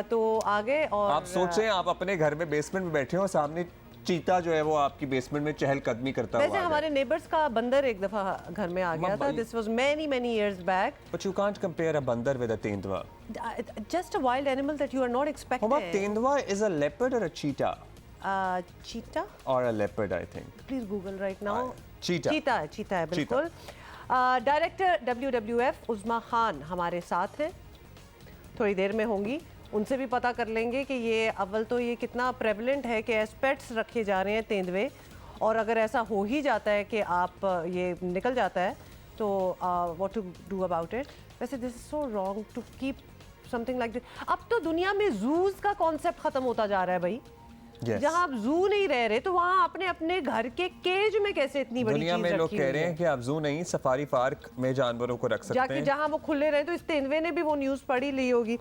तो आगे। और आप सोचें आप अपने घर में बेसमेंट में बैठे हो, सामने चीता जो है वो आपकी बेसमेंट में चहलकदमी करता हुआ। वैसे हमारे नेबर्स का बंदर एक दफा घर में आ गया था। This was many years back. But you can't compare a bandar with a tendua. Just a wild animal that you are not expecting. What tendua is a leopard or a cheetah? Cheetah? Or a leopard, I think. Please Google right now. Cheetah. चीता है बिल्कुल। Director WWF उज़्मा खान हमारे साथ हैं, थोड़ी देर में होंगी, उनसे भी पता कर लेंगे कि ये अव्वल तो ये कितना प्रेवलेंट है कि एज पेट्स रखे जा रहे हैं तेंदुए, और अगर ऐसा हो ही जाता है कि आप ये निकल जाता है तो what to do about it. वैसे this is so wrong to keep something like this. अब तो दुनिया में जूज का कॉन्सेप्ट खत्म होता जा रहा है भाई। Yes. जहाँ आप जू नहीं रह रहे तो वहाँ अपने घर के केज में कैसे इतनी बड़ी दुनिया चीज में लोग रखी कह रहे हैं कि आप जू नहीं सफारी पार्क में जानवरों को रख सकते हैं, जहाँ वो खुले रहे। तो इस तेंदुए ने भी वो न्यूज़ पढ़ी ली होगी।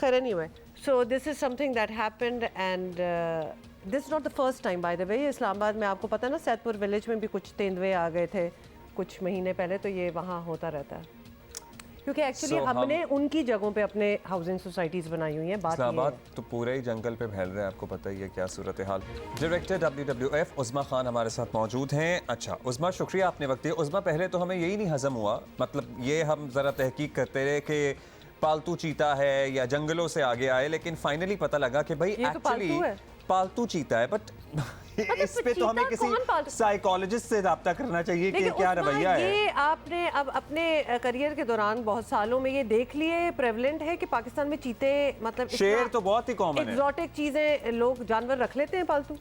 खैर anyway, so this is something that happened and this not the first time by the way. Islamabad में आपको पता है ना, सैदपुर विलेज में भी कुछ तेंदुए आ गए थे कुछ महीने पहले, तो ये वहाँ होता रहता है क्योंकि एक्चुअली हमने उनकी जगहों पे अपने हाउसिंग सोसाइटीज बनाई हुई हैं। बात इस्लामाबाद तो पूरे ही जंगल पे फैल रहा है, आपको पता ही है क्या सूरत हाल। डायरेक्टर WWF उज़्मा खान हमारे साथ मौजूद हैं। अच्छा उज़्मा, शुक्रिया आपने वक्त दिया। उज़्मा, पहले तो हमें यही नहीं हजम हुआ, मतलब ये हम ज़रा तहकीक करते रहे कि पालतू चीता है या जंगलों से आगे आए, लेकिन फाइनली पता लगा कि भाई एक्चुअली पालतू चीता है। बट इस पे तो हमें चीता कौन पाल- किसी साइकोलॉजिस्ट से रब्ता करना चाहिए कि लेकिन क्या उस्मा, रवैया है। ये आपने अब अपने करियर के दौरान बहुत सालों में ये देख लिए प्रेवलेंट है कि पाकिस्तान में चीते मतलब शेर तो बहुत ही कॉमन है। एग्जॉटिक चीजें लोग जानवर रख लेते हैं पालतू।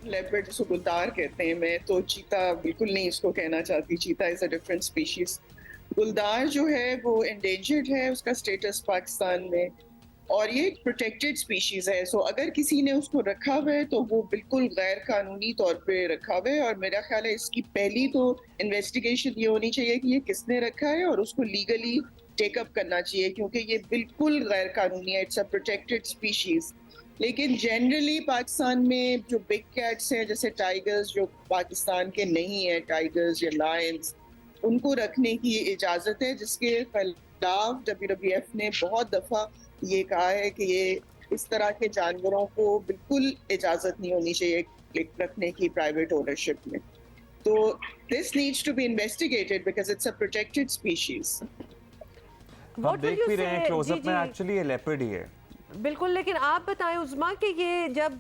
लेपर्ड जिसको गुलदार कहते हैं, मैं तो चीता बिल्कुल नहीं इसको कहना चाहती। चीता इज अ डिफरेंट स्पीशीज। गुलदार जो है वो एंडेंजर्ड है, उसका स्टेटस पाकिस्तान में, और ये एक प्रोटेक्टेड स्पीशीज है। सो अगर किसी ने उसको रखा हुआ है तो वो बिल्कुल गैर कानूनी तौर पे रखा हुआ है, और मेरा ख्याल है इसकी पहली तो इन्वेस्टिगेशन ये होनी चाहिए कि ये किसने रखा है और उसको लीगली टेकअप करना चाहिए, क्योंकि ये बिल्कुल गैर कानूनी है। It's a protected species. लेकिन जनरली पाकिस्तान में जो बिग कैट्स हैं जैसे टाइगर्स, जो पाकिस्तान के नहीं है, टाइगर्स या लायंस, उनको रखने की इजाजत है, जिसके खिलाफ WWF ने बहुत दफा ये कहा है कि ये इस तरह के जानवरों को बिल्कुल इजाजत नहीं होनी चाहिए रखने की प्राइवेट ओनरशिप में। तो this needs to be investigated because it's a protected species. हम देख भी रहे हैं क्लोजअप में, एक्चुअली ये लेपर्ड ही है। बिल्कुल, लेकिन आप बताएं उस्मा कि ये जब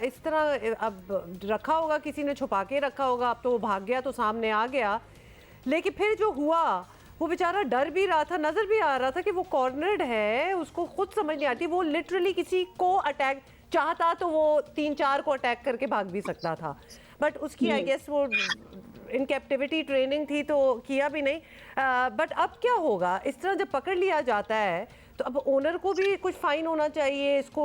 इस तरह अब रखा होगा, किसी ने छुपा के रखा होगा, अब तो वो भाग गया तो सामने आ गया, लेकिन फिर जो हुआ वो बेचारा डर भी रहा था, नजर भी आ रहा था कि वो कॉर्नर्ड है, उसको खुद समझ नहीं आती। वो लिटरली किसी को अटैक चाहता तो वो 3-4 को अटैक करके भाग भी सकता था, बट उसकी आई गेस वो इन कैप्टिविटी ट्रेनिंग थी तो किया भी नहीं। बट अब क्या होगा इस तरह जब पकड़ लिया जाता है तो अब ओनर को भी कुछ फाइन होना चाहिए इसको।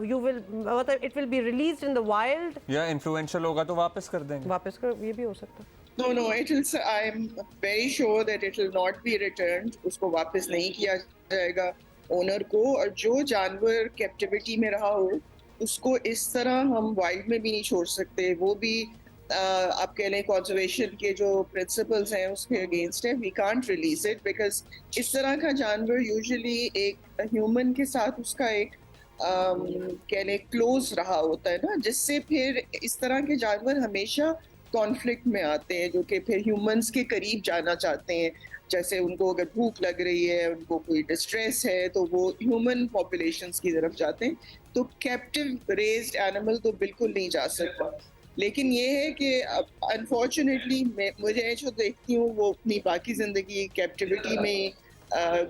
यू विल मतलब it will be released in the wild, या इन्फ्लुएंशियल होगा तो वापस कर देंगे। वापस कर, ये भी हो सकता है। No, it will. I am very sure that it will not be returned. उसको वापस नहीं किया जाएगा ओनर को। और जो जानवर कैप्टिविटी में रहा हो उसको इस तरह हम वाइल्ड में भी नहीं छोड़ सकते। वो भी आप कह लें कंजर्वेशन के जो प्रिंसिपल्स हैं उसके अगेंस्ट है। We can't release it because इस तरह का जानवर यूजुअली एक ह्यूमन के साथ उसका एक कह लें क्लोज रहा होता है ना, जिससे फिर इस तरह के जानवर हमेशा कॉन्फ्लिक्ट में आते हैं, जो कि फिर ह्यूमंस के करीब जाना चाहते हैं। जैसे उनको अगर भूख लग रही है, उनको कोई डिस्ट्रेस है, तो वो ह्यूमन पॉपुलेशंस की तरफ जाते हैं। तो कैप्टिव रेज्ड एनिमल तो बिल्कुल नहीं जा सकता। लेकिन ये है कि अनफॉर्चुनेटली मुझे जो देखती हूँ वो अपनी बाकी ज़िंदगी कैप्टिविटी में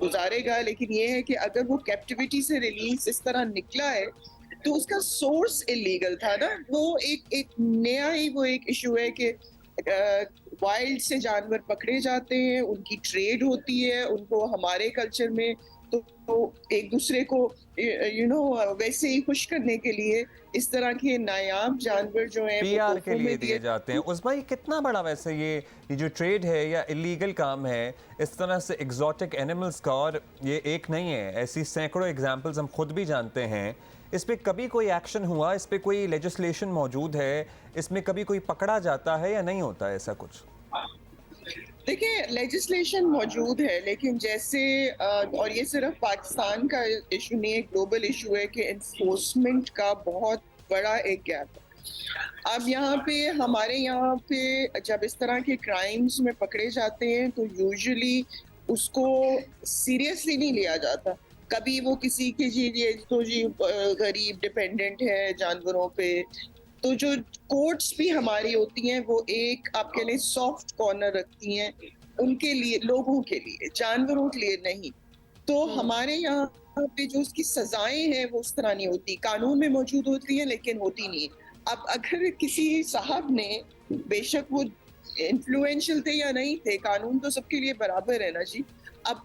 गुजारेगा। लेकिन ये है कि अगर वो कैप्टिविटी से रिलीज इस तरह निकला है तो उसका सोर्स इलीगल था ना। वो एक नया ही वो एक इशू है कि वाइल्ड से जानवर पकड़े जाते हैं, उनकी ट्रेड होती है, उनको हमारे कल्चर में तो एक दूसरे को वैसे ही खुश करने के लिए इस तरह के नायाब जानवर जो हैं PR के लिए दिए जाते हैं। उस भाई कितना बड़ा वैसे ये जो ट्रेड है या इलीगल काम है इस तरह से एग्जॉटिक एनिमल्स का, और ये एक नहीं है, ऐसी सैकड़ों एग्जांपल्स हम खुद भी जानते हैं। इस पे कभी कोई एक्शन हुआ, इस पे कोई लेजिस्लेशन मौजूद है, इसमें कभी कोई पकड़ा जाता है या नहीं होता है ऐसा कुछ? देखिए लेजिस्लेशन मौजूद है, लेकिन जैसे और ये सिर्फ पाकिस्तान का इशू नहीं है, ग्लोबल इशू है कि इन्फोर्समेंट का बहुत बड़ा एक गैप है। अब यहाँ पे हमारे यहाँ पे जब इस तरह के क्राइम्स में पकड़े जाते हैं तो यूजुअली उसको सीरियसली नहीं लिया जाता। कभी वो किसी के जी गरीब डिपेंडेंट है जानवरों पे, तो जो कोर्ट्स भी हमारी होती हैं वो एक आपके लिए सॉफ्ट कॉर्नर रखती हैं उनके लिए, लोगों के लिए, जानवरों के लिए नहीं। तो हमारे यहाँ पे जो उसकी सजाएं हैं वो उस तरह नहीं होती, कानून में मौजूद होती है लेकिन होती नहीं। अब अगर किसी साहब ने, बेशक वो इन्फ्लुएंशियल थे या नहीं थे, कानून तो सबके लिए बराबर है ना जी। अब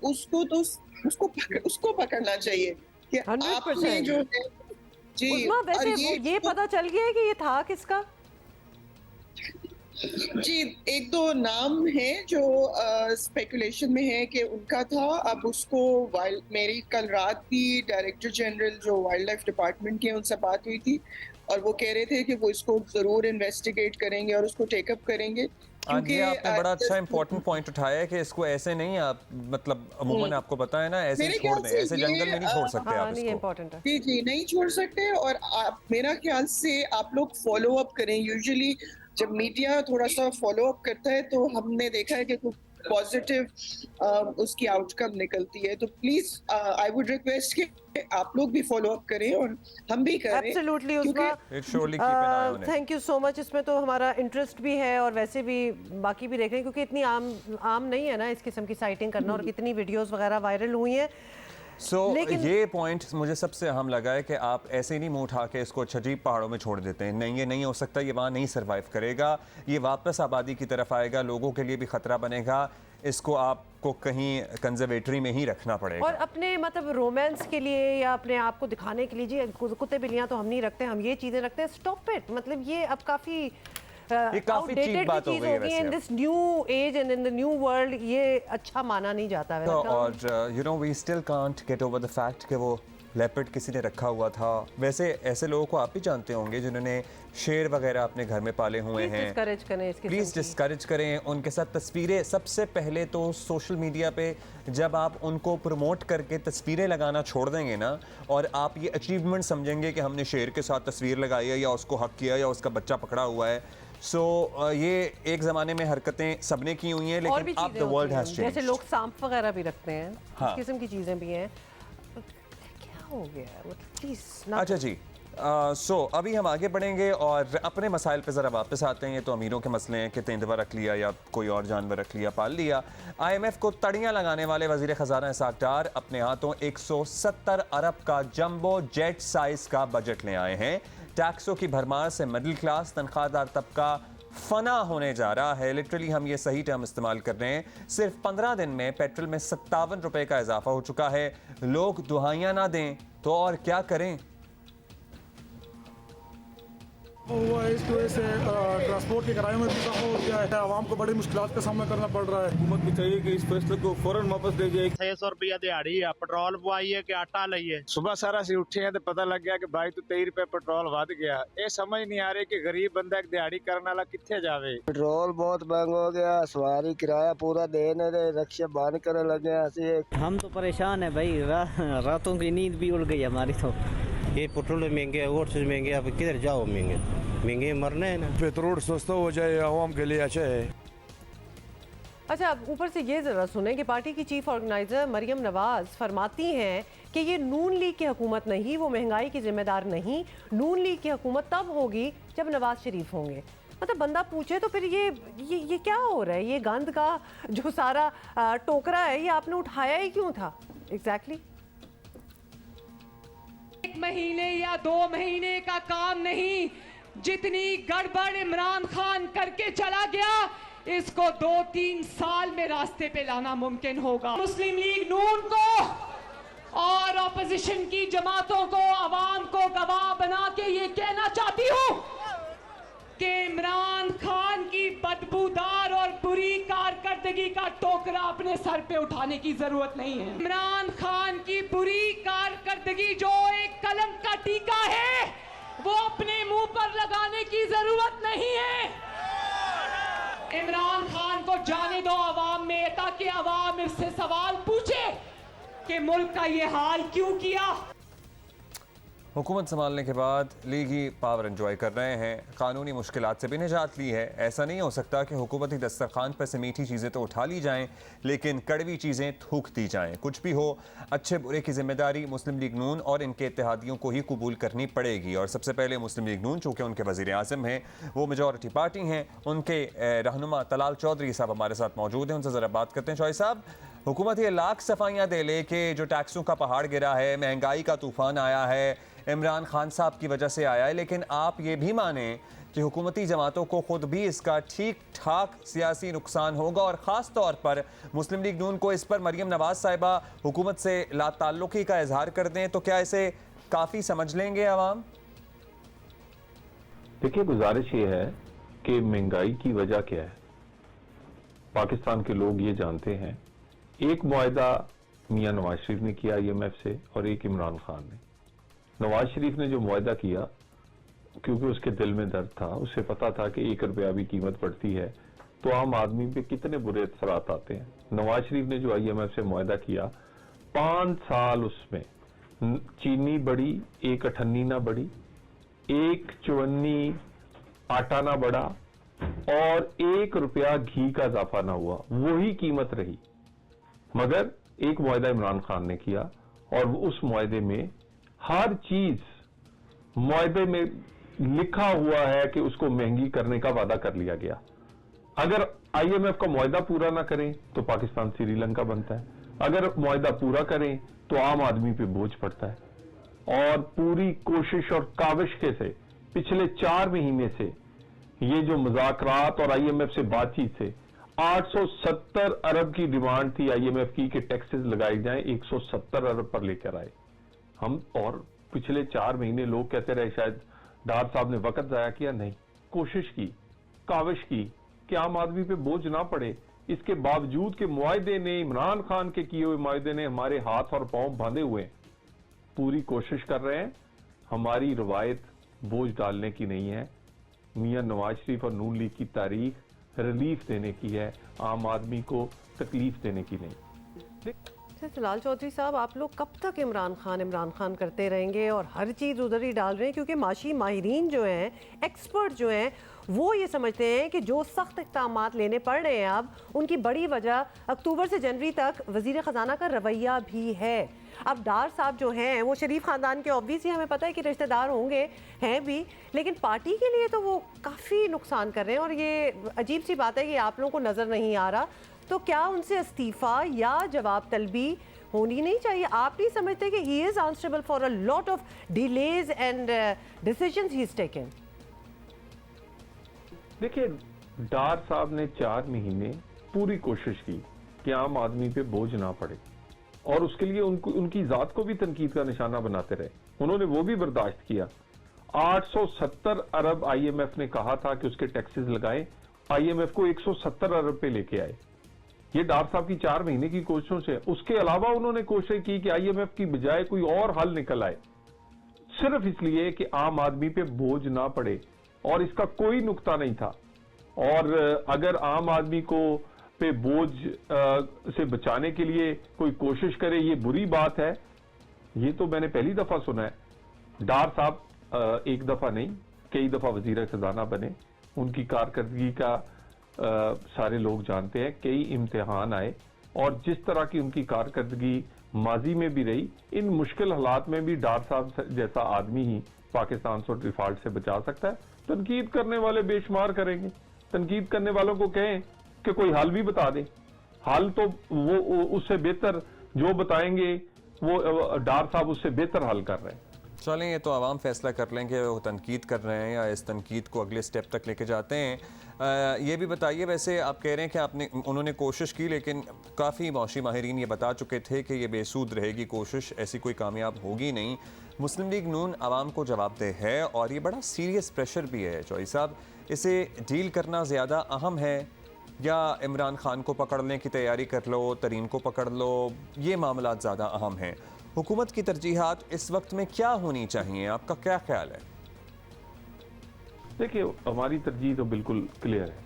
उसको पकड़ना चाहिए कि आपने जो है जी। वैसे ये पता चल गया है कि ये था किसका? जी एक दो नाम है जो स्पेकुलेशन में है कि उनका था। अब उसको मेरी कल रात भी डायरेक्टर जनरल जो वाइल्ड लाइफ डिपार्टमेंट के उनसे बात हुई थी और वो कह रहे थे कि वो इसको जरूर इन्वेस्टिगेट करेंगे और उसको टेकअप करेंगे। क्योंकि आपने बड़ा अच्छा इंपॉर्टेंट पॉइंट उठाया है कि इसको ऐसे नहीं, आप मतलब अमूमन आपको पता है ना, ऐसे ही छोड़ दें, ऐसे जंगल में नहीं छोड़ सकते आप इसको। जी नहीं छोड़ सकते। और मेरा ख्याल से आप लोग फॉलो अप करें। यूजुअली जब मीडिया थोड़ा सा फॉलो अप करता है तो हमने देखा है कि पॉजिटिव उसकी आउटकम निकलती है। तो प्लीज आई वुड रिक्वेस्ट कि आप लोग भी फॉलो अप करें और हम भी करें। एब्सोल्युटली क्योंकि It surely keep an eye on it. Thank you so much. इसमें तो हमारा इंटरेस्ट भी है और वैसे भी बाकी भी देख रहे हैं, क्योंकि इतनी आम नहीं है ना इस किस्म की साइटिंग करना, और कितनी वीडियोस वगैरह वायरल हुई हैं। लेकिन ये पॉइंट मुझे सबसे अहम लगा है कि आप ऐसे नहीं मुंह उठा के इसको छजीब पहाड़ों में छोड़ देते हैं। नहीं, ये नहीं हो सकता, ये वहाँ नहीं सरवाइव करेगा, ये वापस आबादी की तरफ आएगा, लोगों के लिए भी ख़तरा बनेगा, इसको आपको कहीं कंजर्वेटरी में ही रखना पड़ेगा। और अपने मतलब रोमांस के लिए या अपने आप को दिखाने के लिए, जी कुत्ते बिल्लियाँ तो हम नहीं रखते, हम ये चीज़ें रखते हैं। स्टॉप इट, मतलब ये अब काफ़ी ये काफी चीप बात हो गई है वैसे। In this new age and in the new world ये अच्छा माना नहीं जाता है। तो और you know we still can't get over the fact कि वो लेपर्ड किसी ने रखा हुआ था। वैसे ऐसे लोगों को आप भी जानते होंगे जिन्होंने शेर वगैरह अपने घर में पाले हुए हैं। डिस्करेज करें इसके, प्लीज़ डिस्करेज करें उनके साथ तस्वीरें। सबसे पहले तो सोशल मीडिया पे जब आप उनको प्रमोट करके तस्वीरें लगाना छोड़ देंगे ना, और आप ये अचीवमेंट समझेंगे कि हमने शेर के साथ तस्वीर लगाई है या उसको हक किया या उसका बच्चा पकड़ा हुआ है, ये एक ज़माने में हरकतें सबने की हुई हैं, लेकिन अब द वर्ल्ड हैज चेंज्ड। जैसे लोग सांप वगैरह भी रखते हैं, हाँ। इस किस्म की चीज़ें भी हैं। क्या हो गया है प्लीज़। अच्छा जी, अभी हम आगे बढ़ेंगे और अपने मसाइल पे ज़रा वापस आते हैं। ये तो अमीरों के मसले हैं कि तेंदुआ रख लिया या कोई और जानवर रख लिया, पाल लिया। IMF को तड़ियाँ लगाने वाले वज़ीर ख़जाना इसाक डार अपने हाथों 170 अरब का जंबो जेट साइज़ का बजट ले आए हैं। टैक्सों की भरमार से मिडिल क्लास तनख्वाहदार तबका फना होने जा रहा है। लिटरली हम ये सही टर्म इस्तेमाल कर रहे हैं। सिर्फ 15 दिन में पेट्रोल में 57 रुपए का इजाफा हो चुका है। लोग दुहाइयां ना दें तो और क्या करें। हुआ है इसकी वजह से ट्रांसपोर्ट के किराए में भी इजाफा हो गया है। आवाम को बड़ी मुश्किलात का सामना करना पड़ रहा है। हुकूमत की चाहिए कि इस फैसले को फौरन वापस दे जाए। 600 रुपया दिहाड़ी है, पेट्रोल पवाइए कि आटा लाइए। सुबह सारा सी उठे हैं तो पता लग गया कि भाई तो 23 रुपए पेट्रोल वध गया। ये समझ नहीं आ रही कि गरीब बंदा दिहाड़ी करने वाला कितने जावे। पेट्रोल बहुत महंगा हो गया, सवारी किराया पूरा देने रक्षा बंद करने लगे। हम तो परेशान है भाई, रातों की नींद भी उड़ गई हमारी। तो ये पेट्रोल महंगे, और चीज महंगे, अब किधर जाओ, महंगे मरने है ना। पेट्रोल सस्ता हो जाए आवाम के लिए अच्छा है। अच्छा, अब ऊपर से ये ज़रा सुने कि पार्टी की चीफ ऑर्गेनाइजर मरियम नवाज फरमाती हैं कि ये नून लीग की हुकूमत नहीं, वो महंगाई की जिम्मेदार नहीं। नून लीग की हुकूमत तब होगी जब नवाज शरीफ होंगे। मतलब बंदा पूछे तो फिर ये क्या हो रहा है? ये गंद का जो सारा टोकरा है, ये आपने उठाया ही क्यों था एग्जैक्टली? एक महीने या 2 महीने का काम नहीं, जितनी गड़बड़ इमरान खान करके चला गया, इसको 2-3 साल में रास्ते पे लाना मुमकिन होगा। मुस्लिम लीग नून को और ऑपोजिशन की जमातों को, अवाम को गवाह बना के ये कहना चाहती हूँ कि इमरान खान की बदबूदार और बुरी कारकर्दगी का टोकरा अपने सर पे उठाने की जरूरत नहीं है। इमरान खान की बुरी कारकर्दगी जो एक कलंक का टीका है, वो अपने मुंह पर लगाने की जरूरत नहीं है। इमरान खान को जाने दो आवाम में, ताकि आवाम इससे सवाल पूछे कि मुल्क का ये हाल क्यों किया। हुकूमत संभालने के बाद लीगी पावर एंजॉय कर रहे हैं, कानूनी मुश्किलात से भी निजात ली है। ऐसा नहीं हो सकता कि हुकूमती दस्तरखान पर से मीठी चीज़ें तो उठा ली जाएं, लेकिन कड़वी चीज़ें थूक दी जाएं। कुछ भी हो, अच्छे बुरे की जिम्मेदारी मुस्लिम लीग नून और इनके इत्तेहादियों को ही कबूल करनी पड़ेगी। और सबसे पहले मुस्लिम लीग नून, चूँकि उनके वज़ीर आज़म हैं, वो मेजॉरिटी पार्टी हैं, उनके रहनुमा तलाल चौधरी साहब हमारे साथ मौजूद हैं। उनसे ज़रा बात करते हैं। चौधरी साहब, हुकूमत ये लाख सफाइयाँ दे ले कि जो टैक्सों का पहाड़ गिरा है, महंगाई का तूफ़ान आया है, इमरान खान साहब की वजह से आया है, लेकिन आप ये भी माने कि हुकूमती जमातों को खुद भी इसका ठीक ठाक सियासी नुकसान होगा, और ख़ास तौर पर मुस्लिम लीग नून को इस पर मरियम नवाज साहिबा हुकूमत से लाताल्लुकी का इजहार कर दें तो क्या इसे काफ़ी समझ लेंगे आवाम? देखिए, गुजारिश ये है कि महंगाई की वजह क्या है, पाकिस्तान के लोग ये जानते हैं। एक मुआहदा मियां नवाज शरीफ ने किया IMF से, और एक इमरान खान ने। नवाज शरीफ ने जो मुआहदा किया, क्योंकि उसके दिल में दर्द था, उसे पता था कि 1 रुपया भी कीमत बढ़ती है तो आम आदमी पे कितने बुरे असरात आते हैं। नवाज शरीफ ने जो IMF से मुआहदा किया, 5 साल उसमें चीनी बढ़ी, 1 अठन्नी ना बढ़ी, 1 चवन्नी आटा ना बढ़ा, और 1 रुपया घी का इजाफा ना हुआ, वही कीमत रही। मगर एक मुआहदा इमरान खान ने किया और उस मुआहदे में हर चीज मुआहदे में लिखा हुआ है कि उसको महंगी करने का वादा कर लिया गया। अगर IMF का मुआहदा पूरा ना करें तो पाकिस्तान श्रीलंका बनता है, अगर मुआहदा पूरा करें तो आम आदमी पे बोझ पड़ता है। और पूरी कोशिश और काविश के से पिछले 4 महीने से ये जो मुज़ाकरात और IMF से बातचीत से 870 अरब की डिमांड थी IMF की कि टैक्सेस लगाए जाएं, 170 अरब पर लेकर आए हम। और पिछले 4 महीने लोग कहते रहे शायद डार साहब ने वक्त जाया किया, नहीं, कोशिश की, काविश की कि आम आदमी पे बोझ ना पड़े। इसके बावजूद कि मुआहदे ने, इमरान खान के किए हुए मुआहदे ने हमारे हाथ और पांव बांधे हुए, पूरी कोशिश कर रहे हैं। हमारी रवायत बोझ डालने की नहीं है, मियां नवाज शरीफ और नून लीग की तारीख रिलीफ देने की है, आम आदमी को तकलीफ देने की नहीं। जलाल चौधरी साहब, आप लोग कब तक इमरान खान करते रहेंगे और हर चीज़ उधर ही डाल रहे हैं? क्योंकि माशी माहिरीन जो हैं, एक्सपर्ट जो हैं, वो ये समझते हैं कि जो सख्त इक़दामात लेने पड़ रहे हैं अब, उनकी बड़ी वजह अक्टूबर से जनवरी तक वज़ीर ख़जाना का रवैया भी है। अब डार साहब जो हैं वो शरीफ ख़ानदान के ऑब्वियसली हमें पता है कि रिश्तेदार होंगे, हैं भी, लेकिन पार्टी के लिए तो वो काफ़ी नुकसान कर रहे हैं। और ये अजीब सी बात है कि आप लोगों को नज़र नहीं आ रहा, तो क्या उनसे इस्तीफ़ा या जवाब तलबी होनी नहीं चाहिए? आप नहीं समझते कि he is answerable for a lot of delays and decisions he is taken? देखिए, डार साहब ने 4 महीने पूरी कोशिश की कि आम आदमी पे बोझ ना पड़े और उसके लिए उनकी जात को भी तनकीद का निशाना बनाते रहे। उन्होंने वो भी बर्दाश्त किया। 870 अरब IMF ने कहा था कि उसके टैक्सेस लगाएं, IMF को 170 अरब पे लेके आए। ये डार साहब की 4 महीने की कोशिशों से। उसके अलावा उन्होंने कोशिश की कि IMF की बजाय कोई और हल निकल आए, सिर्फ इसलिए कि आम आदमी पे बोझ ना पड़े, और इसका कोई नुक्ता नहीं था। और अगर आम आदमी को पे बोझ से बचाने के लिए कोई कोशिश करे, ये बुरी बात है। ये तो मैंने पहली दफा सुना है। डार साहब एक दफा नहीं, कई दफा वजीर खजाना बने। उनकी कारकर्दगी का सारे लोग जानते हैं। कई इम्तिहान आए और जिस तरह की उनकी कारकर्दगी माजी में भी रही, इन मुश्किल हालात में भी डार साहब जैसा आदमी ही पाकिस्तान से डिफॉल्ट से बचा सकता है। तनकीद करने वाले बेशुमार करेंगे। तनकीद करने वालों को कहें कि कोई हल भी बता दें। हल तो वो उससे बेहतर जो बताएंगे, वो डार साहब उससे बेहतर हल कर रहे हैं। चलें, ये तो आवाम फैसला कर लेंगे वो तनकीद कर रहे हैं या इस तनकीद को अगले स्टेप तक लेके जाते हैं। ये भी बताइए, वैसे आप कह रहे हैं कि उन्होंने कोशिश की, लेकिन काफ़ी मौशी माहिरीन ये बता चुके थे कि ये बेसूद रहेगी कोशिश, ऐसी कोई कामयाब होगी नहीं। मुस्लिम लीग नून आवाम को जवाबदेह है और ये बड़ा सीरियस प्रेशर भी है। चौधरी साहब, इसे डील करना ज़्यादा अहम है या इमरान खान को पकड़ने की तैयारी कर लो, तरीन को पकड़ लो, ये मामला ज़्यादा अहम हैं? हुकूमत की तरजीहात इस वक्त में क्या होनी चाहिए, आपका क्या ख्याल है? देखिए, हमारी तरजीह तो बिल्कुल क्लियर है।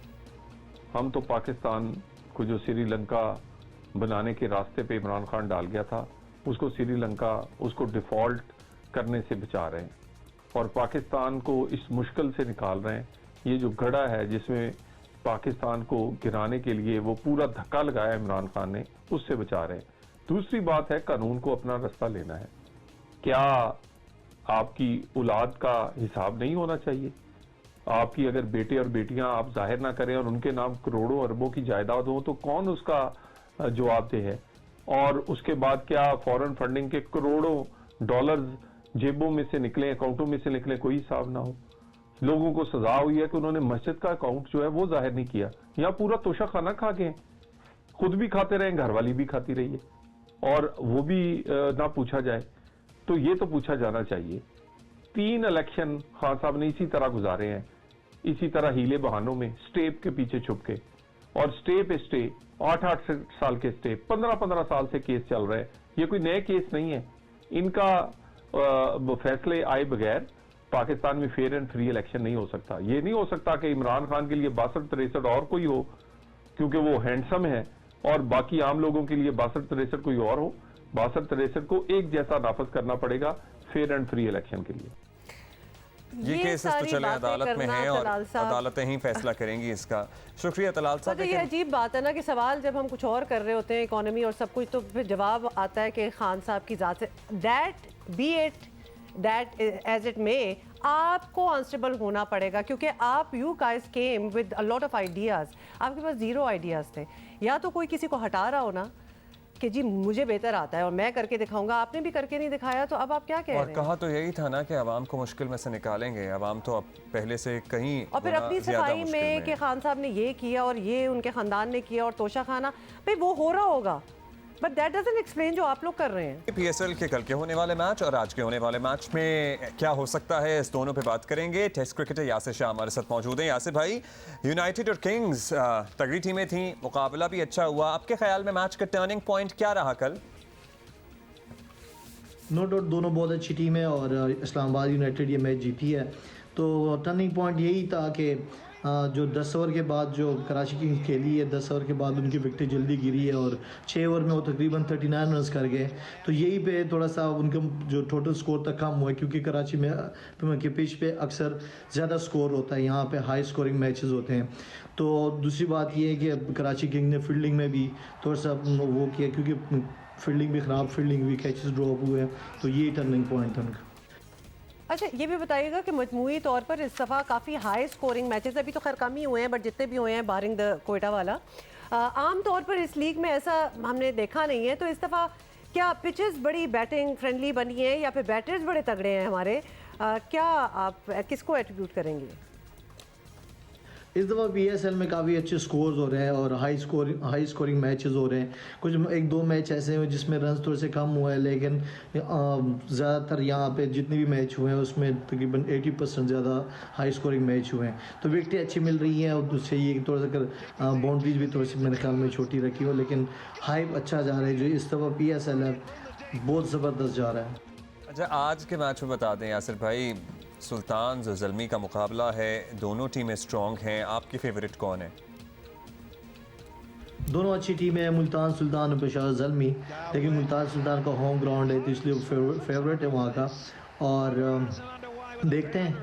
हम तो पाकिस्तान को जो श्रीलंका बनाने के रास्ते पे इमरान खान डाल गया था, उसको श्रीलंका उसको डिफॉल्ट करने से बचा रहे हैं और पाकिस्तान को इस मुश्किल से निकाल रहे हैं। ये जो गड़ा है जिसमें पाकिस्तान को गिराने के लिए वो पूरा धक्का लगाया इमरान खान ने, उससे बचा रहे हैं। दूसरी बात है, कानून को अपना रास्ता लेना है। क्या आपकी औलाद का हिसाब नहीं होना चाहिए? आपकी अगर बेटे और बेटियां आप जाहिर ना करें और उनके नाम करोड़ों अरबों की जायदाद हो, तो कौन उसका जवाबदेह है? और उसके बाद क्या फॉरेन फंडिंग के करोड़ों डॉलर्स जेबों में से निकले, अकाउंटों में से निकले, कोई हिसाब ना हो? लोगों को सजा हुई है कि उन्होंने मस्जिद का अकाउंट जो है वो जाहिर नहीं किया, या पूरा तोशा खाना खा गए, खुद भी खाते रहे, घरवाली भी खाती रही है, और वो भी ना पूछा जाए। तो ये तो पूछा जाना चाहिए। 3 इलेक्शन खान साहब ने इसी तरह गुजारे हैं, इसी तरह हीले बहानों में, स्टेप के पीछे छुप के, और स्टे पे स्टे, 8-8 साल के स्टे, 15-15 साल से केस चल रहे हैं। ये कोई नए केस नहीं है। इनका फैसले आए बगैर पाकिस्तान में फेयर एंड फ्री इलेक्शन नहीं हो सकता। ये नहीं हो सकता कि इमरान खान के लिए 62-63 और कोई हो क्योंकि वो हैंडसम है, और बाकी आम लोगों के लिए 62-63 कोई और हो। 62-63 को एक जैसा नाफज करना पड़ेगा फेयर एंड फ्री इलेक्शन के लिए। ये केसेस तो सारी चले बातें अदालत में करना हैं और तलाल साहब। अदालतें ही फैसला करेंगी इसका। शुक्रिया तलाल साहब। तो ये अजीब बात है ना कि सवाल जब हम कुछ और कर रहे होते हैं इकोनॉमी और सब कुछ, तो फिर जवाब आता है कि खान साहब की ज़ात से that be it that as it may, आपको अनस्टेबल होना पड़ेगा क्योंकि आप you guys came with a lot of ideas, आपके पास ज़ीरो आइडियाज़ थे। या तो कोई किसी को हटा रहा हो ना कि जी मुझे बेहतर आता है और मैं करके दिखाऊंगा, आपने भी करके नहीं दिखाया, तो अब आप क्या कह और रहे हैं? कहा तो यही था ना कि अवाम को मुश्किल में से निकालेंगे। अवाम तो अब पहले से कहीं और फिर गुना अपनी ज़्यादा सफाई मुश्किल में कि खान साहब ने ये किया और ये उनके खानदान ने किया और तोशा खाना, भाई वो हो रहा होगा, बट दैट डजंट एक्सप्लेन जो आप लोग कर रहे हैं। पीएसएल के कल के होने वाले मैच और आज के होने वाले मैच में क्या हो सकता है, इस दोनों पे बात करेंगे। टेस्ट क्रिकेटर यासिर शाह हमारे साथ मौजूद हैं। यासिर भाई, यूनाइटेड और किंग्स तगड़ी टीमें थी, मुकाबला भी अच्छा हुआ। आपके ख्याल में मैच का टर्निंग पॉइंट क्या रहा कल? नो डाउट दोनों बहुत अच्छी टीम है और इस्लामाबाद यूनाइटेड ये मैच जीती है। तो टर्निंग पॉइंट यही था कि जो 10 ओवर के बाद जो कराची किंग्स खेली है, 10 ओवर के बाद उनकी विकेट जल्दी गिरी है और 6 ओवर में वो तकरीबन 39 रन कर गए। तो यही पे थोड़ा सा उनका जो टोटल स्कोर तक कम हुआ है, क्योंकि कराची में के पिच पे अक्सर ज़्यादा स्कोर होता है, यहाँ पे हाई स्कोरिंग मैचेस होते हैं। तो दूसरी बात ये है कि कराची किंग ने फील्डिंग में भी थोड़ा सा वो किया, क्योंकि फील्डिंग भी ख़राब, फील्डिंग भी कैचेस ड्रॉप हुए हैं, तो ये टर्निंग पॉइंट था उनका। अच्छा ये भी बताइएगा कि मजमूई तौर पर इस दफ़ा काफ़ी हाई स्कोरिंग मैचेस, अभी तो खैर कम ही हुए हैं, बट जितने भी हुए हैं बारिंग द कोयटा वाला, आम तौर पर इस लीग में ऐसा हमने देखा नहीं है। तो इस दफ़ा क्या पिचेस बड़ी बैटिंग फ्रेंडली बनी है या फिर बैटर्स बड़े तगड़े हैं हमारे, क्या आप किसको एट्रीब्यूट करेंगे? इस दफ़ा PSL में काफ़ी अच्छे स्कोर्स हो रहे हैं और हाई स्कोरिंग मैचेस हो रहे हैं। कुछ 1-2 मैच ऐसे हैं जिसमें रन थोड़े से कम हुए हैं, लेकिन ज़्यादातर यहाँ पे जितने भी मैच हुए हैं उसमें तकरीबन 80% ज़्यादा हाई स्कोरिंग मैच हुए हैं। तो विकेटें अच्छी मिल रही हैं और दूसरे ये थोड़ा सा बाउंड्रीज भी थोड़ी सी मेरे ख्याल में छोटी रखी हो, लेकिन हाइप अच्छा जा रहा है। जो इस दफ़ा PSL है बहुत ज़बरदस्त जा रहा है। अच्छा आज के मैच में बता दें यासिर भाई, सुल्तान ज़ल्मी का मुकाबला है, दोनों टीमें स्ट्रॉन्ग हैं, आपकी फेवरेट कौन है? दोनों अच्छी टीमें हैं, मुल्तान सुल्तान और पेशावर ज़ल्मी, लेकिन मुल्तान सुल्तान का होम ग्राउंड है तो इसलिए फेवरेट है वहाँ का। और देखते हैं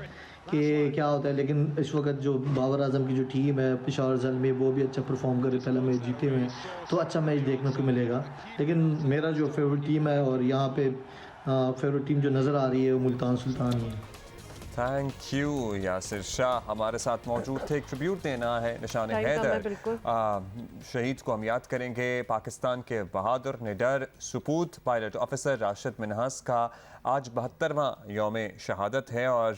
कि क्या होता है, लेकिन इस वक्त जो बाबर आजम की जो टीम है पेशावर ज़ल्मी, वो भी अच्छा परफॉर्म करे, पहला मैच जीते हुए हैं, तो अच्छा मैच देखने को मिलेगा। लेकिन मेरा जो फेवरेट टीम है और यहाँ पे फेवरेट टीम जो नज़र आ रही है वो मुल्तान सुल्तान ही है। थैंक यू यासिर शाह हमारे साथ मौजूद थे। एक ट्रिब्यूट देना है निशान हैदर, शहीद को हम याद करेंगे। पाकिस्तान के बहादुर निडर सपूत पायलट ऑफिसर राशिद मिन्हास का आज 72वां यौम शहादत है और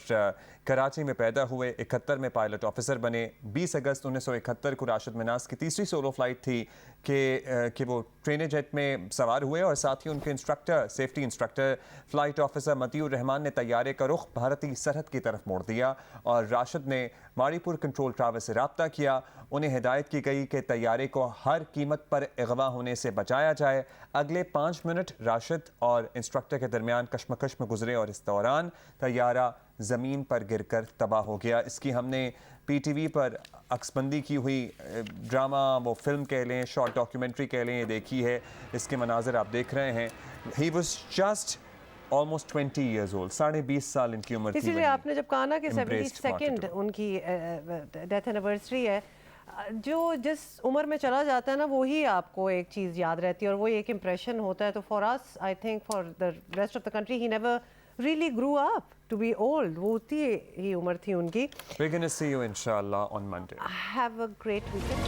कराची में पैदा हुए, 71 में पायलट ऑफिसर बने। 20 अगस्त 1971 को राशिद मिन्हास की तीसरी सोलो फ्लाइट थी कि वो ट्रेन जेट में सवार हुए और साथ ही उनके instructor, safety instructor flight officer Motiur Rahman ने तैयारे का रुख भारतीय सरहद की तरफ मोड़ दिया और राशिद ने माड़ीपुर कंट्रोल टावर से रब्ता किया। उन्हें हिदायत की गई कि तैयारे को हर कीमत पर अगवा होने से बचाया जाए। अगले 5 मिनट राशिद और इंस्ट्रक्टर के दरमियान कश्मकश में गुजरे और इस दौरान तैयारा ज़मीन पर गिरकर तबाह हो गया। इसकी हमने PTV पर अक्सबंदी की हुई ड्रामा, वो फिल्म कह लें, शॉर्ट डॉक्यूमेंट्री कह लें, ये देखी है। इसके मनाजिर आप देख रहे हैं। He was just almost 20 years old, 20.5 साल इनकी उम्र थी। इसीलिए आपने जब कहा ना कि 72nd उनकी डेथ एनिवर्सरी है, जो जिस उम्र में चला जाता है ना वही आपको एक चीज़ याद रहती है और वही एक इम्प्रेशन होता है। तो for us, I think for the rest of the country, he never really grew up to be old. वो उतनी ही उम्र थी उनकी। We're going to see you inshallah on Monday. Have a great weekend.